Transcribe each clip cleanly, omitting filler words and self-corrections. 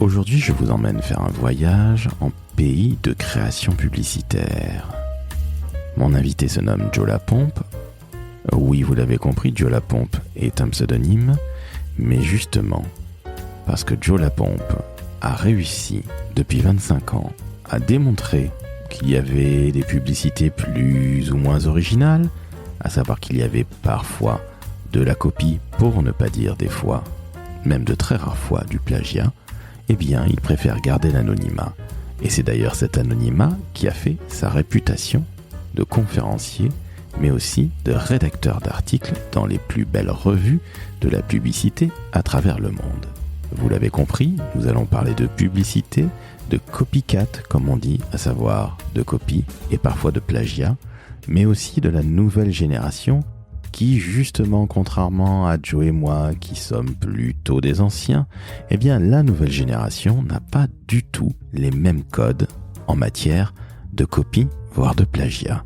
Aujourd'hui, je vous emmène faire un voyage en pays de création publicitaire. Mon invité se nomme Joe Lapompe. Oui, vous l'avez compris, Joe Lapompe est un pseudonyme, mais justement, parce que Joe Lapompe a réussi, depuis 25 ans, à démontrer qu'il y avait des publicités plus ou moins originales, à savoir qu'il y avait parfois de la copie, pour ne pas dire des fois, même de très rares fois, du plagiat, eh bien, il préfère garder l'anonymat. Et c'est d'ailleurs cet anonymat qui a fait sa réputation de conférencier, mais aussi de rédacteur d'articles dans les plus belles revues de la publicité à travers le monde. Vous l'avez compris, nous allons parler de publicité, de copycat, comme on dit, à savoir de copie et parfois de plagiat, mais aussi de la nouvelle génération qui, justement, contrairement à Joe et moi, qui sommes plutôt des anciens, eh bien, la nouvelle génération n'a pas du tout les mêmes codes en matière de copie, voire de plagiat.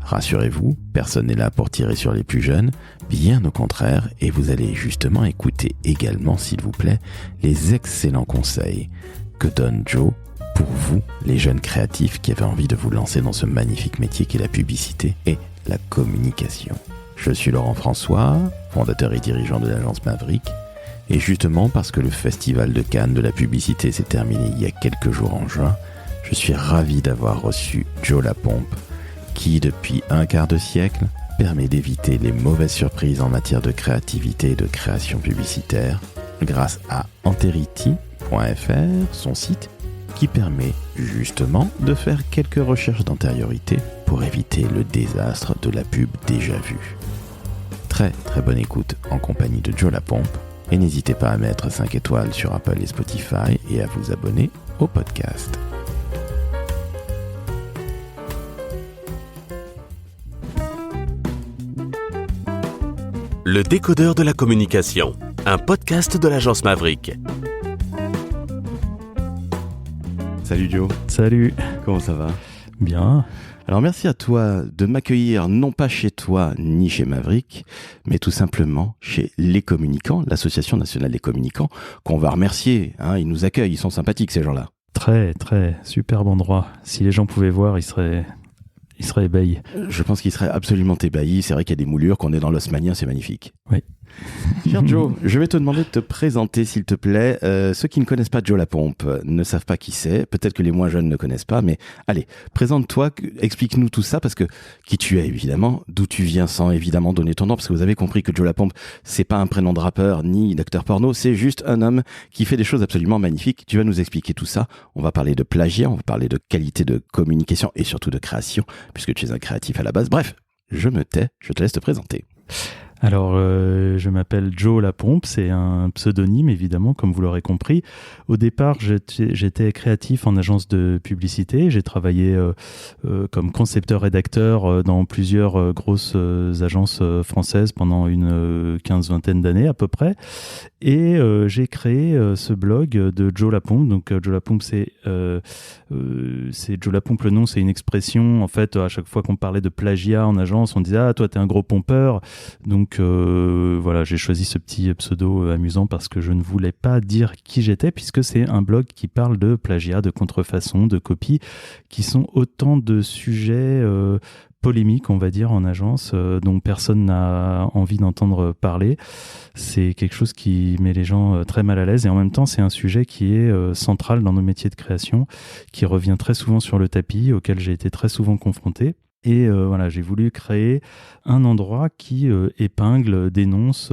Rassurez-vous, personne n'est là pour tirer sur les plus jeunes, bien au contraire, et vous allez justement écouter également, s'il vous plaît, les excellents conseils que donne Joe pour vous, les jeunes créatifs qui avaient envie de vous lancer dans ce magnifique métier qu'est la publicité et la communication. Je suis Laurent François, fondateur et dirigeant de l'agence Maverick, et justement parce que le festival de Cannes de la publicité s'est terminé il y a quelques jours en juin, je suis ravi d'avoir reçu Joe Lapompe, qui depuis un quart de siècle permet d'éviter les mauvaises surprises en matière de créativité et de création publicitaire grâce à Anterity.fr, son site, qui permet justement de faire quelques recherches d'antériorité pour éviter le désastre de la pub déjà vue. Très très bonne écoute en compagnie de Joe Lapompe et n'hésitez pas à mettre 5 étoiles sur Apple et Spotify et à vous abonner au podcast. Le décodeur de la communication, un podcast de l'agence Maverick. Salut Joe. Salut. Comment ça va ? Bien. Alors merci à toi de m'accueillir non pas chez toi ni chez Maverick, mais tout simplement chez Les Communicants, l'Association nationale des communicants, qu'on va remercier. Ils nous accueillent, ils sont sympathiques ces gens-là. Très, très superbe endroit. Si les gens pouvaient voir, ils seraient ébahis. Je pense qu'ils seraient absolument ébahis. C'est vrai qu'il y a des moulures, qu'on est dans l'Haussmannien, c'est magnifique. Oui. Cher Joe, je vais te demander de te présenter, s'il te plaît. Ceux qui ne connaissent pas Joe Lapompe ne savent pas qui c'est. Peut-être que les moins jeunes ne connaissent pas, mais allez, présente-toi, explique-nous tout ça, parce que qui tu es, évidemment, d'où tu viens, sans évidemment donner ton nom, parce que vous avez compris que Joe Lapompe, c'est pas un prénom de rappeur ni d'acteur porno, c'est juste un homme qui fait des choses absolument magnifiques. Tu vas nous expliquer tout ça. On va parler de plagiat, on va parler de qualité de communication et surtout de création, puisque tu es un créatif à la base. Bref, je me tais, je te laisse te présenter. Alors, je m'appelle Joe Lapompe, c'est un pseudonyme évidemment, comme vous l'aurez compris. Au départ, j'étais créatif en agence de publicité. J'ai travaillé comme concepteur-rédacteur dans plusieurs grosses agences françaises pendant une 15-20 d'années à peu près. Et j'ai créé ce blog de Joe Lapompe. Donc, Joe Lapompe, c'est Joe Lapompe, le nom, c'est une expression. En fait, à chaque fois qu'on parlait de plagiat en agence, on disait « Ah, toi, t'es un gros pompeur ». Donc voilà, j'ai choisi ce petit pseudo amusant parce que je ne voulais pas dire qui j'étais, puisque c'est un blog qui parle de plagiat, de contrefaçon, de copie, qui sont autant de sujets polémiques, on va dire, en agence, dont personne n'a envie d'entendre parler. C'est quelque chose qui met les gens très mal à l'aise, et en même temps, c'est un sujet qui est central dans nos métiers de création, qui revient très souvent sur le tapis, auquel j'ai été très souvent confronté. Et voilà, j'ai voulu créer un endroit qui épingle, dénonce,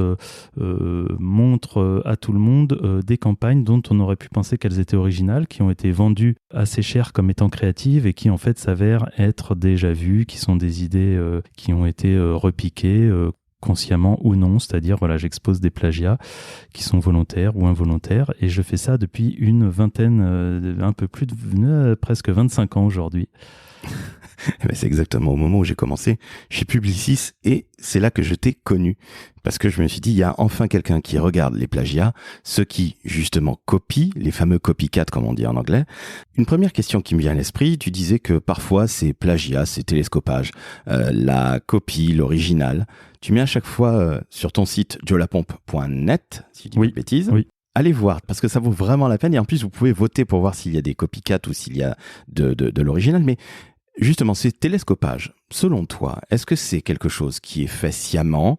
montre à tout le monde des campagnes dont on aurait pu penser qu'elles étaient originales, qui ont été vendues assez cher comme étant créatives et qui en fait s'avèrent être déjà vues, qui sont des idées qui ont été repiquées consciemment ou non, c'est-à-dire voilà, j'expose des plagiats qui sont volontaires ou involontaires, et je fais ça depuis une vingtaine, un peu plus de presque 25 ans aujourd'hui. C'est exactement au moment où j'ai commencé chez Publicis, et c'est là que je t'ai connu, parce que je me suis dit, il y a enfin quelqu'un qui regarde les plagiats, ceux qui justement copient, les fameux copycats comme on dit en anglais. Une première question qui me vient à l'esprit, tu disais que parfois c'est plagiat, c'est télescopage, la copie, l'original. Tu mets à chaque fois sur ton site joelapompe.net, si je dis pas de bêtises. Oui. allez voir, parce que ça vaut vraiment la peine. Et en plus, vous pouvez voter pour voir s'il y a des copycats ou s'il y a de l'original. Mais justement, ces télescopages, selon toi, est-ce que c'est quelque chose qui est fait sciemment ?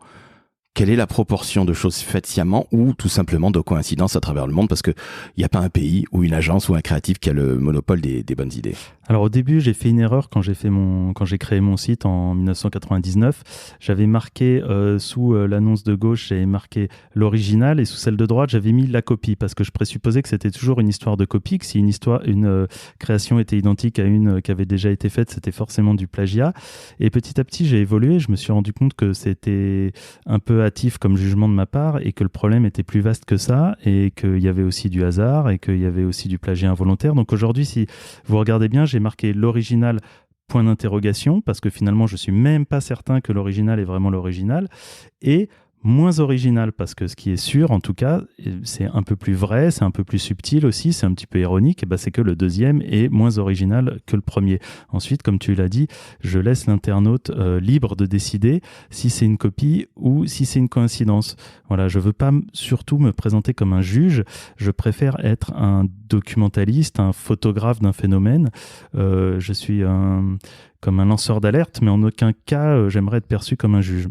Quelle est la proportion de choses faites sciemment ou tout simplement de coïncidences à travers le monde? Parce qu'il n'y a pas un pays ou une agence ou un créatif qui a le monopole des bonnes idées. Alors au début, j'ai fait une erreur quand j'ai créé mon site en 1999. J'avais marqué sous l'annonce de gauche, j'avais marqué l'original et sous celle de droite, j'avais mis la copie parce que je présupposais que c'était toujours une histoire de copie, que si une création était identique à une qui avait déjà été faite, c'était forcément du plagiat. Et petit à petit, j'ai évolué. Je me suis rendu compte que c'était un peu hâtif comme jugement de ma part et que le problème était plus vaste que ça et qu'il y avait aussi du hasard et qu'il y avait aussi du plagiat involontaire. Donc aujourd'hui, si vous regardez bien, j'ai marqué l'original point d'interrogation parce que finalement, je suis même pas certain que l'original est vraiment l'original et moins original parce que ce qui est sûr, en tout cas, c'est un peu plus vrai, c'est un peu plus subtil aussi, c'est un petit peu ironique, et ben c'est que le deuxième est moins original que le premier. Ensuite, comme tu l'as dit, je laisse l'internaute libre de décider si c'est une copie ou si c'est une coïncidence. Voilà, je veux pas surtout me présenter comme un juge, je préfère être un documentaliste, un photographe d'un phénomène. Je suis comme un lanceur d'alerte, mais en aucun cas, j'aimerais être perçu comme un juge.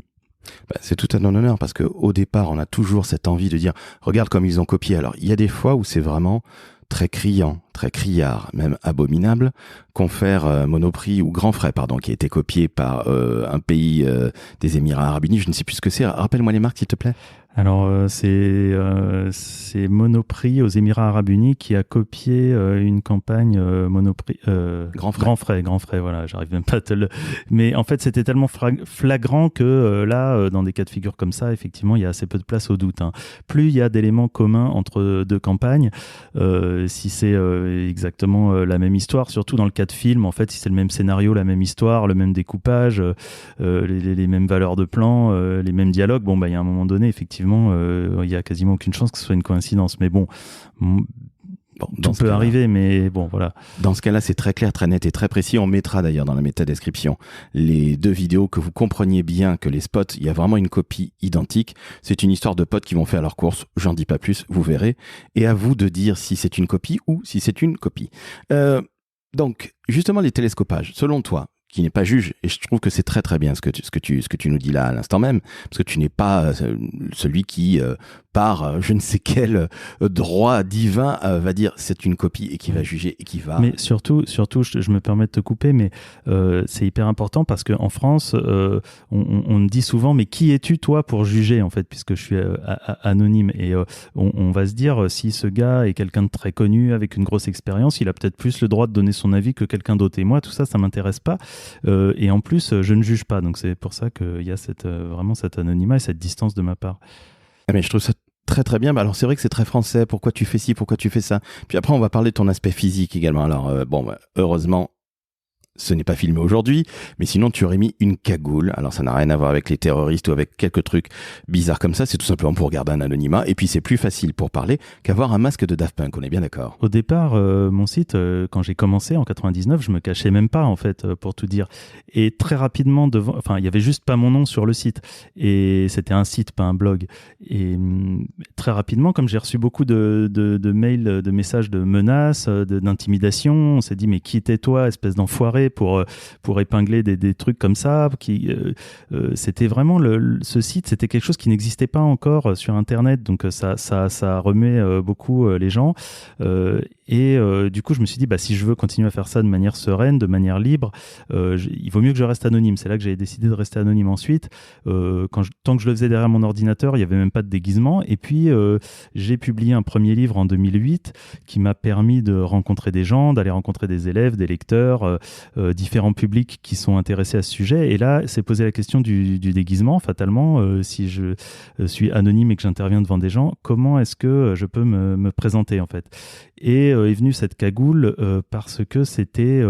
C'est tout à ton honneur parce qu'au départ, on a toujours cette envie de dire « Regarde comme ils ont copié ». Alors, il y a des fois où c'est vraiment très criant, très criard, même abominable. Confère Monoprix ou Grand Frais, pardon, qui a été copié par un pays des Émirats Arabes Unis. Je ne sais plus ce que c'est. Rappelle-moi les marques, s'il te plaît. Alors, c'est Monoprix aux Émirats Arabes Unis qui a copié une campagne Monoprix... Grand Frais. Grand Frais, voilà, j'arrive même pas à te le... Mais en fait, c'était tellement flagrant que là, dans des cas de figure comme ça, effectivement, il y a assez peu de place au doute. Hein. Plus il y a d'éléments communs entre deux campagnes, si c'est exactement la même histoire, surtout dans le cas de film, en fait, si c'est le même scénario, la même histoire, le même découpage, les mêmes valeurs de plan, les mêmes dialogues, bon, bah, il y a un moment donné, effectivement, il y a quasiment aucune chance que ce soit une coïncidence. Mais bon, tout peut arriver, mais bon, voilà. Dans ce cas-là, c'est très clair, très net et très précis. On mettra d'ailleurs dans la métadescription les deux vidéos que vous compreniez bien que les spots, il y a vraiment une copie identique. C'est une histoire de potes qui vont faire leurs courses. J'en dis pas plus, vous verrez. Et à vous de dire si c'est une copie ou si c'est une copie. Donc, justement, les télescopages, selon toi, qui n'est pas juge, et je trouve que c'est très très bien ce que tu nous dis là à l'instant même, parce que tu n'es pas celui qui par je ne sais quel droit divin va dire c'est une copie et qui va juger et qui va... Mais surtout je me permets de te couper, mais c'est hyper important parce qu'en France, on me dit souvent, mais qui es-tu toi pour juger en fait, puisque je suis anonyme, et on va se dire, si ce gars est quelqu'un de très connu avec une grosse expérience, il a peut-être plus le droit de donner son avis que quelqu'un d'autre. Et moi, tout ça m'intéresse pas. Et en plus, je ne juge pas. Donc c'est pour ça qu'il y a vraiment cet anonymat et cette distance de ma part. Mais je trouve ça très très bien. Alors c'est vrai que c'est très français. Pourquoi tu fais ci, pourquoi tu fais ça? Puis après, on va parler de ton aspect physique également. Alors heureusement, ce n'est pas filmé aujourd'hui, mais sinon tu aurais mis une cagoule. Alors ça n'a rien à voir avec les terroristes ou avec quelques trucs bizarres comme ça, c'est tout simplement pour garder un anonymat, et puis c'est plus facile pour parler qu'avoir un masque de Daft Punk, on est bien d'accord. Au départ, mon site, quand j'ai commencé en 99, je me cachais même pas en fait, pour tout dire. Et très rapidement, il y avait juste pas mon nom sur le site, et c'était un site, pas un blog. Et très rapidement, comme j'ai reçu beaucoup de mails, de messages de menaces, d'intimidation, on s'est dit mais qui t'es-toi, espèce d'enfoiré, pour épingler des trucs comme ça. C'était vraiment ce site, c'était quelque chose qui n'existait pas encore sur Internet, donc ça remuait beaucoup les gens. Du coup, je me suis dit, si je veux continuer à faire ça de manière sereine, de manière libre, il vaut mieux que je reste anonyme. C'est là que j'ai décidé de rester anonyme ensuite. Tant que je le faisais derrière mon ordinateur, il n'y avait même pas de déguisement. Et puis, j'ai publié un premier livre en 2008 qui m'a permis de rencontrer des gens, d'aller rencontrer des élèves, des lecteurs, différents publics qui sont intéressés à ce sujet. Et là, c'est posé la question du déguisement, fatalement. Si je suis anonyme et que j'interviens devant des gens, comment est-ce que je peux me présenter, en fait? Et est venue cette cagoule parce que c'était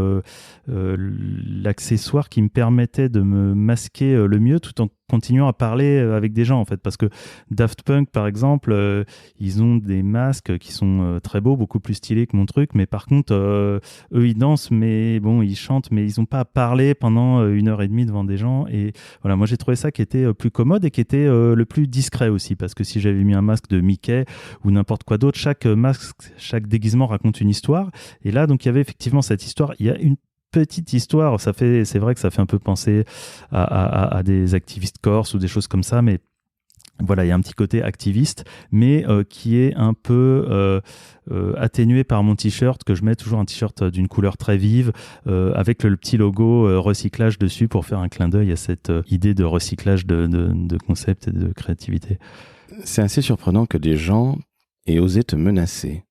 l'accessoire qui me permettait de me masquer le mieux tout en continuant à parler avec des gens en fait, parce que Daft Punk par exemple, ils ont des masques qui sont très beaux, beaucoup plus stylés que mon truc, mais par contre eux ils dansent, mais bon ils chantent, mais ils n'ont pas à parler pendant 1h30 devant des gens. Et voilà, moi j'ai trouvé ça qui était plus commode et qui était le plus discret aussi, parce que si j'avais mis un masque de Mickey ou n'importe quoi d'autre, chaque masque, chaque déguisement raconte une histoire, et là donc il y avait effectivement cette histoire. Il y a une petite histoire, c'est vrai que ça fait un peu penser à des activistes corses ou des choses comme ça, mais voilà, il y a un petit côté activiste, mais qui est un peu atténué par mon t-shirt, que je mets toujours un t-shirt d'une couleur très vive, avec le petit logo recyclage dessus, pour faire un clin d'œil à cette idée de recyclage de concept et de créativité. C'est assez surprenant que des gens aient osé te menacer.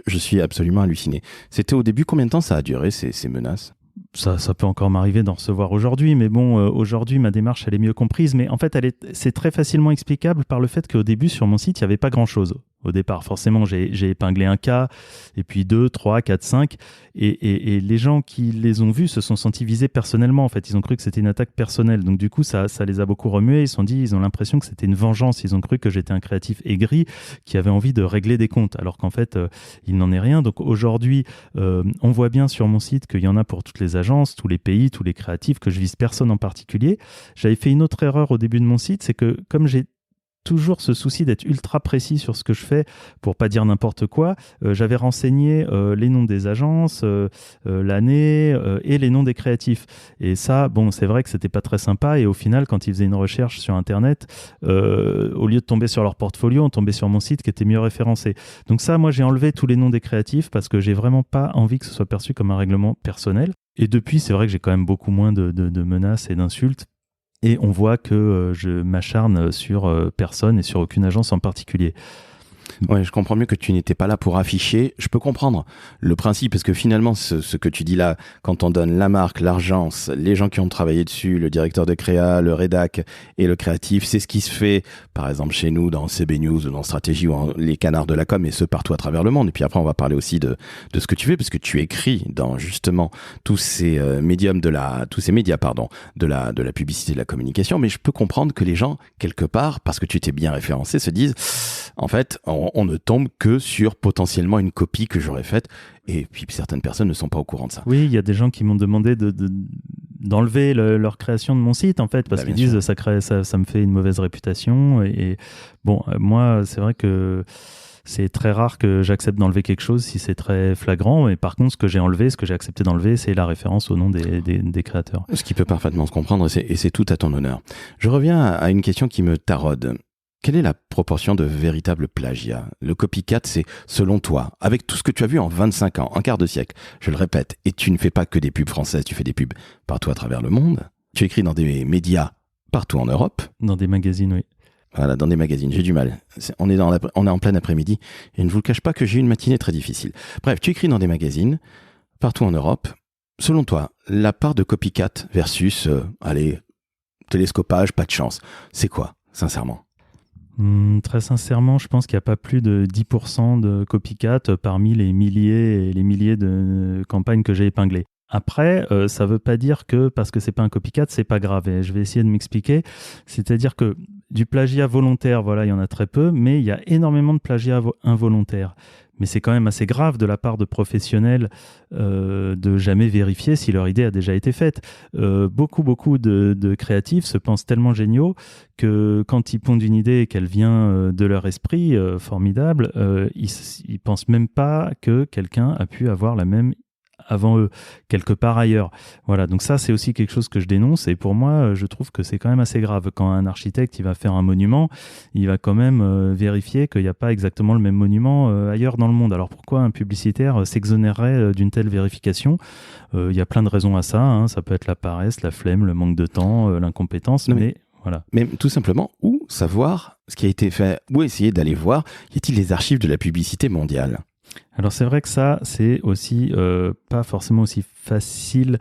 Je suis absolument halluciné. C'était au début, combien de temps ça a duré, ces menaces ? Ça peut encore m'arriver d'en recevoir aujourd'hui, mais bon, aujourd'hui, ma démarche, elle est mieux comprise. Mais en fait, c'est très facilement explicable par le fait qu'au début, sur mon site, il n'y avait pas grand-chose. Au départ, forcément, j'ai épinglé un cas, et puis 2, 3, 4, 5. Et les gens qui les ont vus se sont sentis visés personnellement. En fait, ils ont cru que c'était une attaque personnelle. Donc du coup, ça les a beaucoup remués. Ils se sont dit, ils ont l'impression que c'était une vengeance. Ils ont cru que j'étais un créatif aigri qui avait envie de régler des comptes, alors qu'en fait, il n'en est rien. Donc aujourd'hui, on voit bien sur mon site qu'il y en a pour toutes les agences, tous les pays, tous les créatifs, que je vise personne en particulier. J'avais fait une autre erreur au début de mon site, c'est que comme j'ai toujours ce souci d'être ultra précis sur ce que je fais pour pas dire n'importe quoi, j'avais renseigné les noms des agences, l'année et les noms des créatifs. Et ça, bon, c'est vrai que c'était pas très sympa, et au final, quand ils faisaient une recherche sur Internet, au lieu de tomber sur leur portfolio, on tombait sur mon site qui était mieux référencé. Donc ça, moi, j'ai enlevé tous les noms des créatifs parce que j'ai vraiment pas envie que ce soit perçu comme un règlement personnel. Et depuis, c'est vrai que j'ai quand même beaucoup moins de menaces et d'insultes. Et on voit que je m'acharne sur personne et sur aucune agence en particulier. Ouais, je comprends mieux que tu n'étais pas là pour afficher. Je peux comprendre le principe, parce que finalement, ce que tu dis là, quand on donne la marque, l'agence, les gens qui ont travaillé dessus, le directeur de créa, le rédac et le créatif, c'est ce qui se fait, par exemple, chez nous, dans CB News, ou dans Stratégie, ou les canards de la com, et ce, partout à travers le monde. Et puis après, on va parler aussi de ce que tu fais, parce que tu écris dans, justement, tous ces médias, de la publicité, de la communication. Mais je peux comprendre que les gens, quelque part, parce que tu t'es bien référencé, se disent, en fait, on ne tombe que sur potentiellement une copie que j'aurais faite, et puis certaines personnes ne sont pas au courant de ça. Oui, il y a des gens qui m'ont demandé d'enlever leur création de mon site, en fait, parce qu'ils disent ça me fait une mauvaise réputation. Et bon, moi, c'est vrai que c'est très rare que j'accepte d'enlever quelque chose si c'est très flagrant. Mais par contre, ce que j'ai accepté d'enlever, c'est la référence au nom des créateurs. Ce qui peut parfaitement se comprendre, et c'est tout à ton honneur. Je reviens à une question qui me taraude. Quelle est la proportion de véritable plagiat ? Le copycat, c'est, selon toi, avec tout ce que tu as vu en 25 ans, un quart de siècle, je le répète, et tu ne fais pas que des pubs françaises, tu fais des pubs partout à travers le monde. Tu écris dans des médias partout en Europe. Dans des magazines, oui. Voilà, dans des magazines, j'ai du mal. On est en plein après-midi, et je ne vous le cache pas que j'ai eu une matinée très difficile. Bref, tu écris dans des magazines partout en Europe. Selon toi, la part de copycat versus, télescopage, pas de chance, c'est quoi, sincèrement ? Très sincèrement, je pense qu'il n'y a pas plus de 10% de copycat parmi les milliers et les milliers de campagnes que j'ai épinglées. Après, ça ne veut pas dire que parce que c'est pas un copycat, c'est pas grave. Et je vais essayer de m'expliquer. C'est-à-dire que du plagiat volontaire, voilà, il y en a très peu, mais il y a énormément de plagiat involontaire. Mais c'est quand même assez grave de la part de professionnels de jamais vérifier si leur idée a déjà été faite. Beaucoup de créatifs se pensent tellement géniaux que quand ils pondent une idée et qu'elle vient de leur esprit formidable, ils pensent même pas que quelqu'un a pu avoir la même avant eux, quelque part ailleurs. Voilà, donc ça, c'est aussi quelque chose que je dénonce, et pour moi, je trouve que c'est quand même assez grave. Quand un architecte, il va faire un monument, il va quand même vérifier qu'il n'y a pas exactement le même monument ailleurs dans le monde. Alors pourquoi un publicitaire s'exonérerait d'une telle vérification ? Il y a plein de raisons à ça, hein. Ça peut être la paresse, la flemme, le manque de temps, l'incompétence, mais voilà. Mais tout simplement, où savoir ce qui a été fait, où essayer d'aller voir, y a-t-il les archives de la publicité mondiale ? Alors c'est vrai que ça, c'est aussi pas forcément aussi facile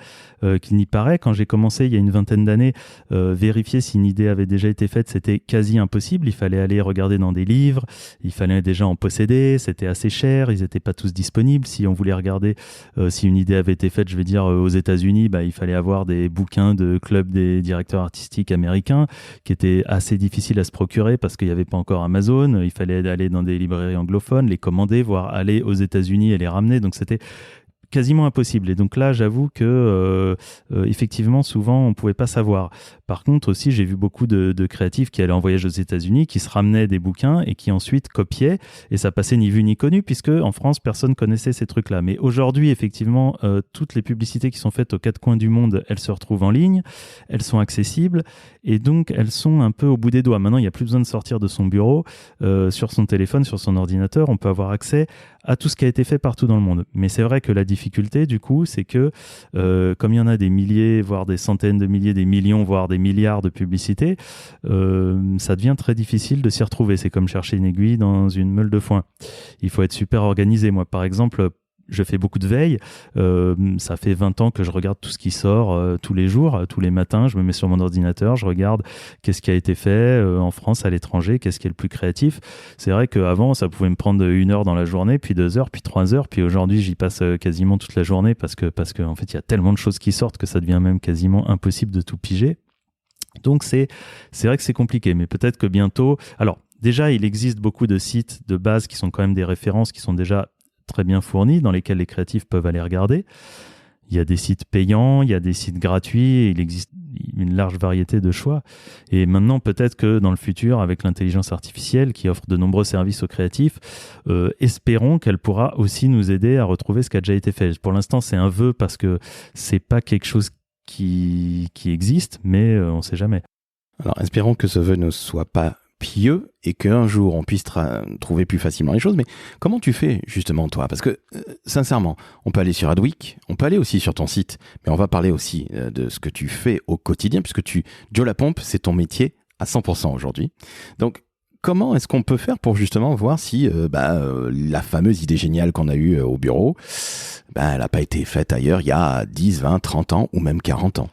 qu'il n'y paraît. Quand j'ai commencé il y a une vingtaine d'années, vérifier si une idée avait déjà été faite, c'était quasi impossible. Il fallait aller regarder dans des livres, il fallait déjà en posséder, c'était assez cher, ils n'étaient pas tous disponibles. Si on voulait regarder si une idée avait été faite, je vais dire aux États-Unis, il fallait avoir des bouquins de club des directeurs artistiques américains qui étaient assez difficiles à se procurer parce qu'il n'y avait pas encore Amazon. Il fallait aller dans des librairies anglophones, les commander, voire aller aux États-Unis et les ramener. Donc c'était quasiment impossible. Et donc là, j'avoue que effectivement, souvent, on pouvait pas savoir. Par contre, aussi, j'ai vu beaucoup de créatifs qui allaient en voyage aux États-Unis, qui se ramenaient des bouquins et qui ensuite copiaient. Et ça passait ni vu ni connu, puisque en France, personne connaissait ces trucs-là. Mais aujourd'hui, effectivement, toutes les publicités qui sont faites aux quatre coins du monde, elles se retrouvent en ligne, elles sont accessibles, et donc elles sont un peu au bout des doigts. Maintenant, il n'y a plus besoin de sortir de son bureau, sur son téléphone, sur son ordinateur, on peut avoir accès à tout ce qui a été fait partout dans le monde. Mais c'est vrai que la difficulté, du coup, c'est que comme il y en a des milliers, voire des centaines de milliers, des millions, voire des milliards de publicités, ça devient très difficile de s'y retrouver. C'est comme chercher une aiguille dans une meule de foin. Il faut être super organisé. Moi, par exemple, je fais beaucoup de veille. Ça fait 20 ans que je regarde tout ce qui sort tous les jours, tous les matins. Je me mets sur mon ordinateur, je regarde qu'est-ce qui a été fait en France, à l'étranger, qu'est-ce qui est le plus créatif. C'est vrai qu'avant, ça pouvait me prendre 1 heure dans la journée, puis 2 heures, puis 3 heures. Puis aujourd'hui, j'y passe quasiment toute la journée parce que en fait, il y a tellement de choses qui sortent que ça devient même quasiment impossible de tout piger. Donc, c'est vrai que c'est compliqué, mais peut-être que bientôt... Alors, déjà, il existe beaucoup de sites de base qui sont quand même des références qui sont déjà très bien fournis, dans lesquels les créatifs peuvent aller regarder. Il y a des sites payants, il y a des sites gratuits, il existe une large variété de choix. Et maintenant, peut-être que dans le futur, avec l'intelligence artificielle qui offre de nombreux services aux créatifs, espérons qu'elle pourra aussi nous aider à retrouver ce qui a déjà été fait. Pour l'instant, c'est un vœu parce que c'est pas quelque chose qui existe, mais on ne sait jamais. Alors, espérons que ce vœu ne soit pas pieux et qu'un jour on puisse trouver plus facilement les choses. Mais comment tu fais justement toi? Parce que sincèrement, on peut aller sur Adweek, on peut aller aussi sur ton site, mais on va parler aussi de ce que tu fais au quotidien, puisque Joe La Pompe, c'est ton métier à 100% aujourd'hui. Donc comment est-ce qu'on peut faire pour justement voir si la fameuse idée géniale qu'on a eue au bureau, elle n'a pas été faite ailleurs il y a 10, 20, 30 ans ou même 40 ans?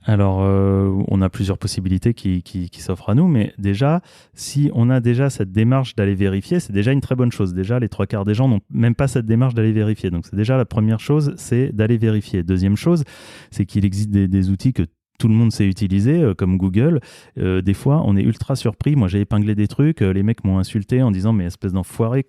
Alors, on a plusieurs possibilités qui s'offrent à nous, mais déjà, si on a déjà cette démarche d'aller vérifier, c'est déjà une très bonne chose. Déjà, les 3/4 des gens n'ont même pas cette démarche d'aller vérifier. Donc, c'est déjà la première chose, c'est d'aller vérifier. Deuxième chose, c'est qu'il existe des outils que tout le monde sait utiliser, comme Google. Des fois, on est ultra surpris. Moi, j'ai épinglé des trucs, les mecs m'ont insulté en disant « mais espèce d'enfoiré,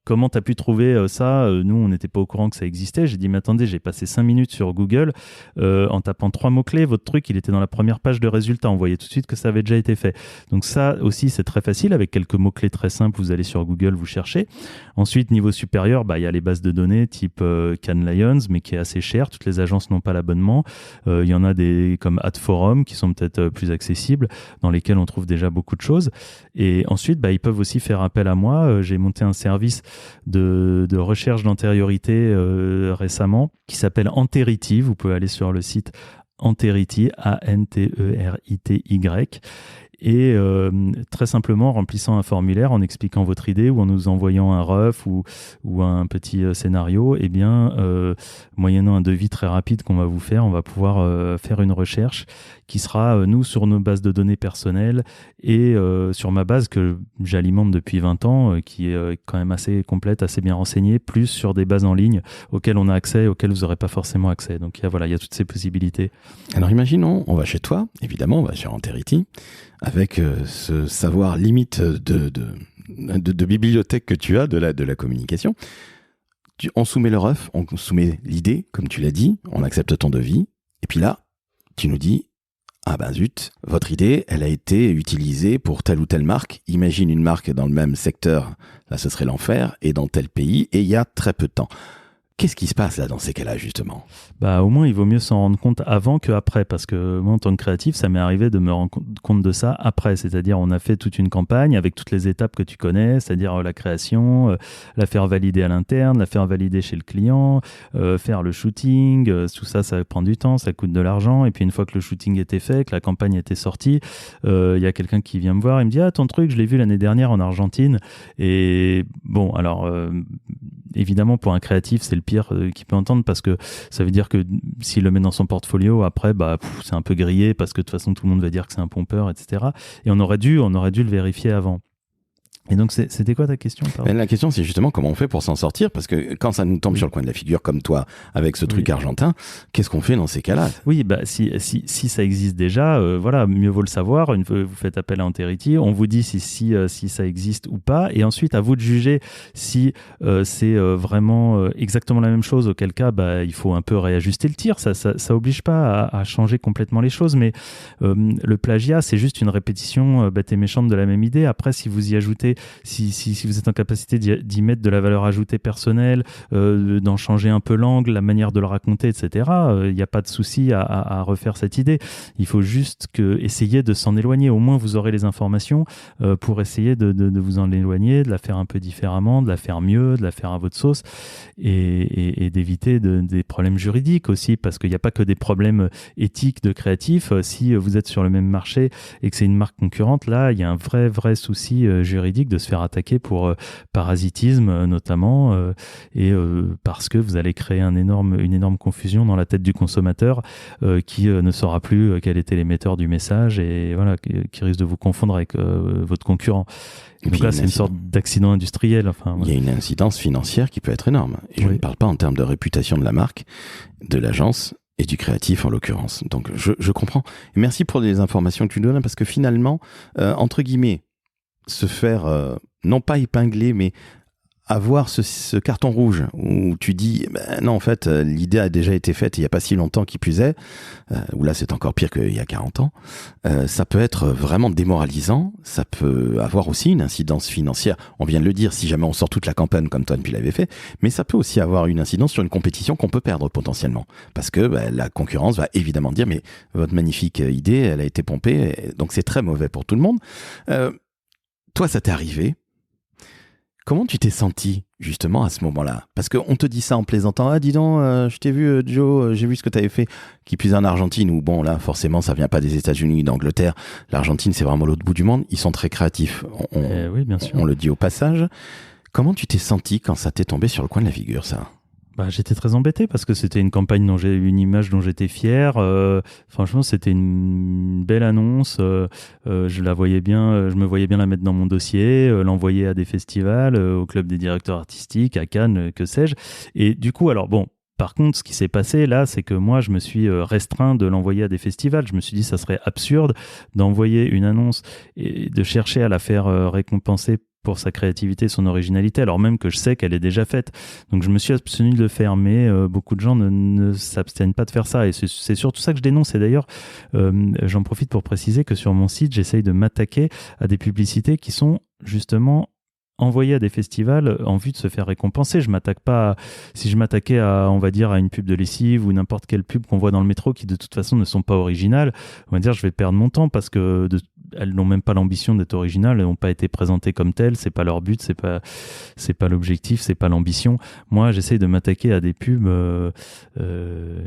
comment t'as pu trouver ça? Nous, on n'était pas au courant que ça existait. » J'ai dit, mais attendez, j'ai passé 5 minutes sur Google en tapant 3 mots-clés. Votre truc, il était dans la première page de résultats. On voyait tout de suite que ça avait déjà été fait. Donc ça aussi, c'est très facile. Avec quelques mots-clés très simples, vous allez sur Google, vous cherchez. Ensuite, niveau supérieur, il y a les bases de données type Cannes Lions, mais qui est assez cher. Toutes les agences n'ont pas l'abonnement. Il y en a des comme AdForum qui sont peut-être plus accessibles, dans lesquels on trouve déjà beaucoup de choses. Et ensuite, ils peuvent aussi faire appel à moi. J'ai monté un service de recherche d'antériorité récemment qui s'appelle Anterity. Vous pouvez aller sur le site Anterity, A-N-T-E-R-I-T-Y, et très simplement en remplissant un formulaire, en expliquant votre idée ou en nous envoyant un ref ou un petit scénario, moyennant un devis très rapide qu'on va vous faire, on va pouvoir faire une recherche qui sera, nous, sur nos bases de données personnelles et sur ma base que j'alimente depuis 20 ans, qui est quand même assez complète, assez bien renseignée, plus sur des bases en ligne auxquelles on a accès, auxquelles vous n'aurez pas forcément accès. Donc il y a toutes ces possibilités. Alors imaginons, on va chez toi, évidemment, on va sur Anterity, avec ce savoir limite de bibliothèque que tu as de la communication. On soumet le ref, on soumet l'idée, comme tu l'as dit, on accepte ton devis, et puis là, tu nous dis, ah ben zut, votre idée, elle a été utilisée pour telle ou telle marque. Imagine une marque dans le même secteur, là ce serait l'enfer, et dans tel pays, et il y a très peu de temps. Qu'est-ce qui se passe là dans ces cas-là, justement? Au moins, il vaut mieux s'en rendre compte avant qu'après, parce que moi, en tant que créatif, ça m'est arrivé de me rendre compte de ça après. C'est-à-dire, on a fait toute une campagne avec toutes les étapes que tu connais, c'est-à-dire la création, la faire valider à l'interne, la faire valider chez le client, faire le shooting, tout ça, ça prend du temps, ça coûte de l'argent. Et puis, une fois que le shooting était fait, que la campagne était sortie, il y a quelqu'un qui vient me voir, il me dit « Ah, ton truc, je l'ai vu l'année dernière en Argentine. » Et bon, alors, évidemment, pour un créatif, c'est le pire qu'il peut entendre parce que ça veut dire que s'il le met dans son portfolio, après, c'est un peu grillé parce que de toute façon, tout le monde va dire que c'est un pompeur, etc. Et on aurait dû le vérifier avant. Et donc, c'était quoi ta question? La question, c'est justement comment on fait pour s'en sortir, parce que quand ça nous tombe sur le coin de la figure, comme toi, avec ce truc argentin, qu'est-ce qu'on fait dans ces cas-là? Oui, si ça existe déjà, voilà, mieux vaut le savoir. Une fois vous faites appel à Enterity, on vous dit si ça existe ou pas, et ensuite à vous de juger si c'est vraiment exactement la même chose. Auquel cas, il faut un peu réajuster le tir. Ça oblige pas à changer complètement les choses, mais le plagiat, c'est juste une répétition bête et méchante de la même idée. Après, si vous y ajoutez si vous êtes en capacité d'y mettre de la valeur ajoutée personnelle, d'en changer un peu l'angle, la manière de le raconter, etc., il n'y a pas de souci à refaire cette idée. Il faut juste essayer de s'en éloigner. Au moins, vous aurez les informations pour essayer de vous en éloigner, de la faire un peu différemment, de la faire mieux, de la faire à votre sauce et d'éviter des problèmes juridiques aussi, parce qu'il n'y a pas que des problèmes éthiques de créatifs. Si vous êtes sur le même marché et que c'est une marque concurrente, là, il y a un vrai souci juridique de se faire attaquer pour parasitisme notamment et parce que vous allez créer une énorme confusion dans la tête du consommateur qui ne saura plus quel était l'émetteur du message et voilà, qui risque de vous confondre avec votre concurrent. Donc là, c'est une sorte d'accident industriel. Il y a une incidence financière qui peut être énorme. Et je ne parle pas en termes de réputation de la marque, de l'agence et du créatif en l'occurrence. Donc je comprends. Et merci pour les informations que tu donnes parce que finalement, entre guillemets, se faire, non pas épingler, mais avoir ce carton rouge où tu dis non en fait l'idée a déjà été faite il n'y a pas si longtemps qui plus est, ou là c'est encore pire qu'il y a 40 ans, ça peut être vraiment démoralisant, ça peut avoir aussi une incidence financière, on vient de le dire si jamais on sort toute la campagne comme toi tu l'avais fait, mais ça peut aussi avoir une incidence sur une compétition qu'on peut perdre potentiellement, parce que la concurrence va évidemment dire mais votre magnifique idée elle a été pompée, donc c'est très mauvais pour tout le monde. Toi ça t'est arrivé. Comment tu t'es senti justement à ce moment-là? Parce qu'on te dit ça en plaisantant. Ah dis donc, je t'ai vu Joe, j'ai vu ce que tu avais fait. Qui plus en Argentine, où bon là forcément ça vient pas des États-Unis, d'Angleterre. L'Argentine c'est vraiment l'autre bout du monde. Ils sont très créatifs. Oui, bien sûr. On le dit au passage. Comment tu t'es senti quand ça t'est tombé sur le coin de la figure ça? J'étais très embêté parce que c'était une campagne dont j'ai eu une image dont j'étais fier. Franchement, c'était une belle annonce. Je la voyais bien, je me voyais bien la mettre dans mon dossier, l'envoyer à des festivals, au club des directeurs artistiques, à Cannes, que sais-je. Et du coup, alors bon. Par contre, ce qui s'est passé là, c'est que moi, je me suis restreint de l'envoyer à des festivals. Je me suis dit, ça serait absurde d'envoyer une annonce et de chercher à la faire récompenser pour sa créativité, son originalité, alors même que je sais qu'elle est déjà faite. Donc je me suis abstenu de le faire, mais beaucoup de gens ne s'abstiennent pas de faire ça. Et c'est surtout ça que je dénonce. Et d'ailleurs, j'en profite pour préciser que sur mon site, j'essaye de m'attaquer à des publicités qui sont justement envoyé à des festivals en vue de se faire récompenser. Si je m'attaquais à, on va dire, à une pub de lessive ou n'importe quelle pub qu'on voit dans le métro qui de toute façon ne sont pas originales, on va dire je vais perdre mon temps parce que elles n'ont même pas l'ambition d'être originales, elles n'ont pas été présentées comme telles, c'est pas leur but, c'est pas l'objectif, c'est pas l'ambition. Moi, j'essaye de m'attaquer à des pubs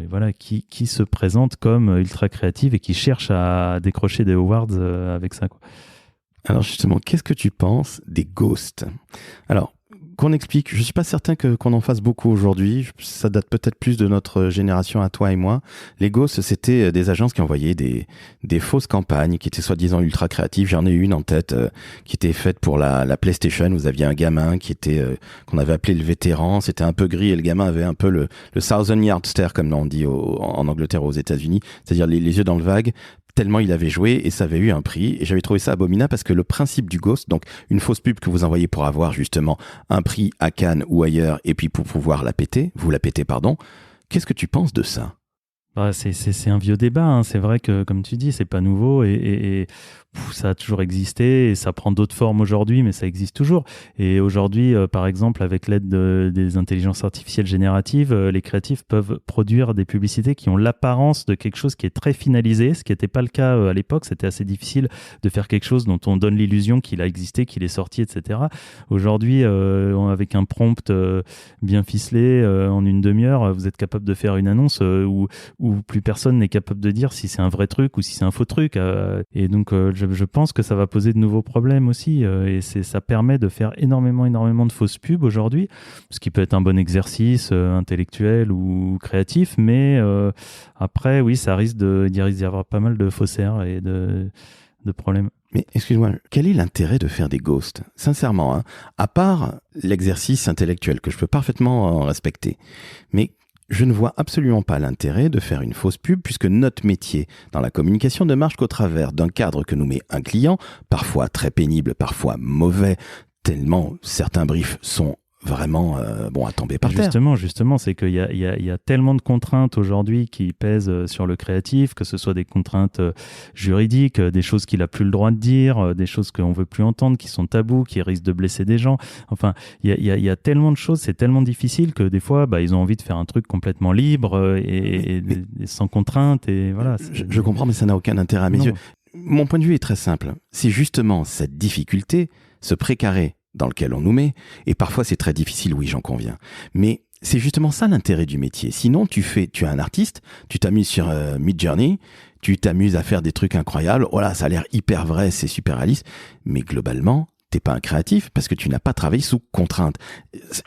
voilà, qui se présentent comme ultra créatives et qui cherchent à décrocher des awards avec ça, quoi. Alors justement, qu'est-ce que tu penses des ghosts? Alors, qu'on explique, je ne suis pas certain qu'on en fasse beaucoup aujourd'hui, ça date peut-être plus de notre génération à toi et moi. Les ghosts, c'était des agences qui envoyaient des fausses campagnes, qui étaient soi-disant ultra créatives. J'en ai une en tête qui était faite pour la PlayStation. Vous aviez un gamin qu'on avait appelé le vétéran, c'était un peu gris et le gamin avait un peu le thousand yard stare, comme on dit en Angleterre ou aux États-Unis, c'est-à-dire les yeux dans le vague, tellement il avait joué et ça avait eu un prix. Et j'avais trouvé ça abominable parce que le principe du ghost, donc une fausse pub que vous envoyez pour avoir justement un prix à Cannes ou ailleurs et puis pour pouvoir vous la péter, pardon. Qu'est-ce que tu penses de ça? C'est un vieux débat, hein. C'est vrai que, comme tu dis, c'est pas nouveau et ça a toujours existé et ça prend d'autres formes aujourd'hui, mais ça existe toujours. Et aujourd'hui, par exemple, avec l'aide des intelligences artificielles génératives, les créatifs peuvent produire des publicités qui ont l'apparence de quelque chose qui est très finalisé, ce qui n'était pas le cas à l'époque. C'était assez difficile de faire quelque chose dont on donne l'illusion qu'il a existé, qu'il est sorti, etc. Aujourd'hui, avec un prompt bien ficelé, en une demi-heure, vous êtes capable de faire une annonce où plus personne n'est capable de dire si c'est un vrai truc ou si c'est un faux truc. Et donc, je pense que ça va poser de nouveaux problèmes aussi. Et ça permet de faire énormément de fausses pubs aujourd'hui, ce qui peut être un bon exercice intellectuel ou créatif. Mais après, oui, il risque d'y avoir pas mal de faussaires et de problèmes. Mais excuse-moi, quel est l'intérêt de faire des ghosts? Sincèrement, hein, à part l'exercice intellectuel que je peux parfaitement respecter, mais je ne vois absolument pas l'intérêt de faire une fausse pub puisque notre métier dans la communication ne marche qu'au travers d'un cadre que nous met un client, parfois très pénible, parfois mauvais, tellement certains briefs sont vraiment à tomber par terre. Justement, c'est qu'il y a tellement de contraintes aujourd'hui qui pèsent sur le créatif, que ce soit des contraintes juridiques, des choses qu'il n'a plus le droit de dire, des choses qu'on ne veut plus entendre, qui sont tabous, qui risquent de blesser des gens. Enfin, il y a tellement de choses, c'est tellement difficile que des fois, ils ont envie de faire un truc complètement libre et sans contrainte. Et voilà, je comprends, mais ça n'a aucun intérêt à mes yeux. Mon point de vue est très simple. C'est justement cette difficulté, ce précaré dans lequel on nous met, et parfois c'est très difficile, oui, j'en conviens. Mais c'est justement ça l'intérêt du métier. Sinon, tu es un artiste, tu t'amuses sur Midjourney, tu t'amuses à faire des trucs incroyables, oh là, ça a l'air hyper vrai, c'est super réaliste, mais globalement, t'es pas un créatif parce que tu n'as pas travaillé sous contrainte.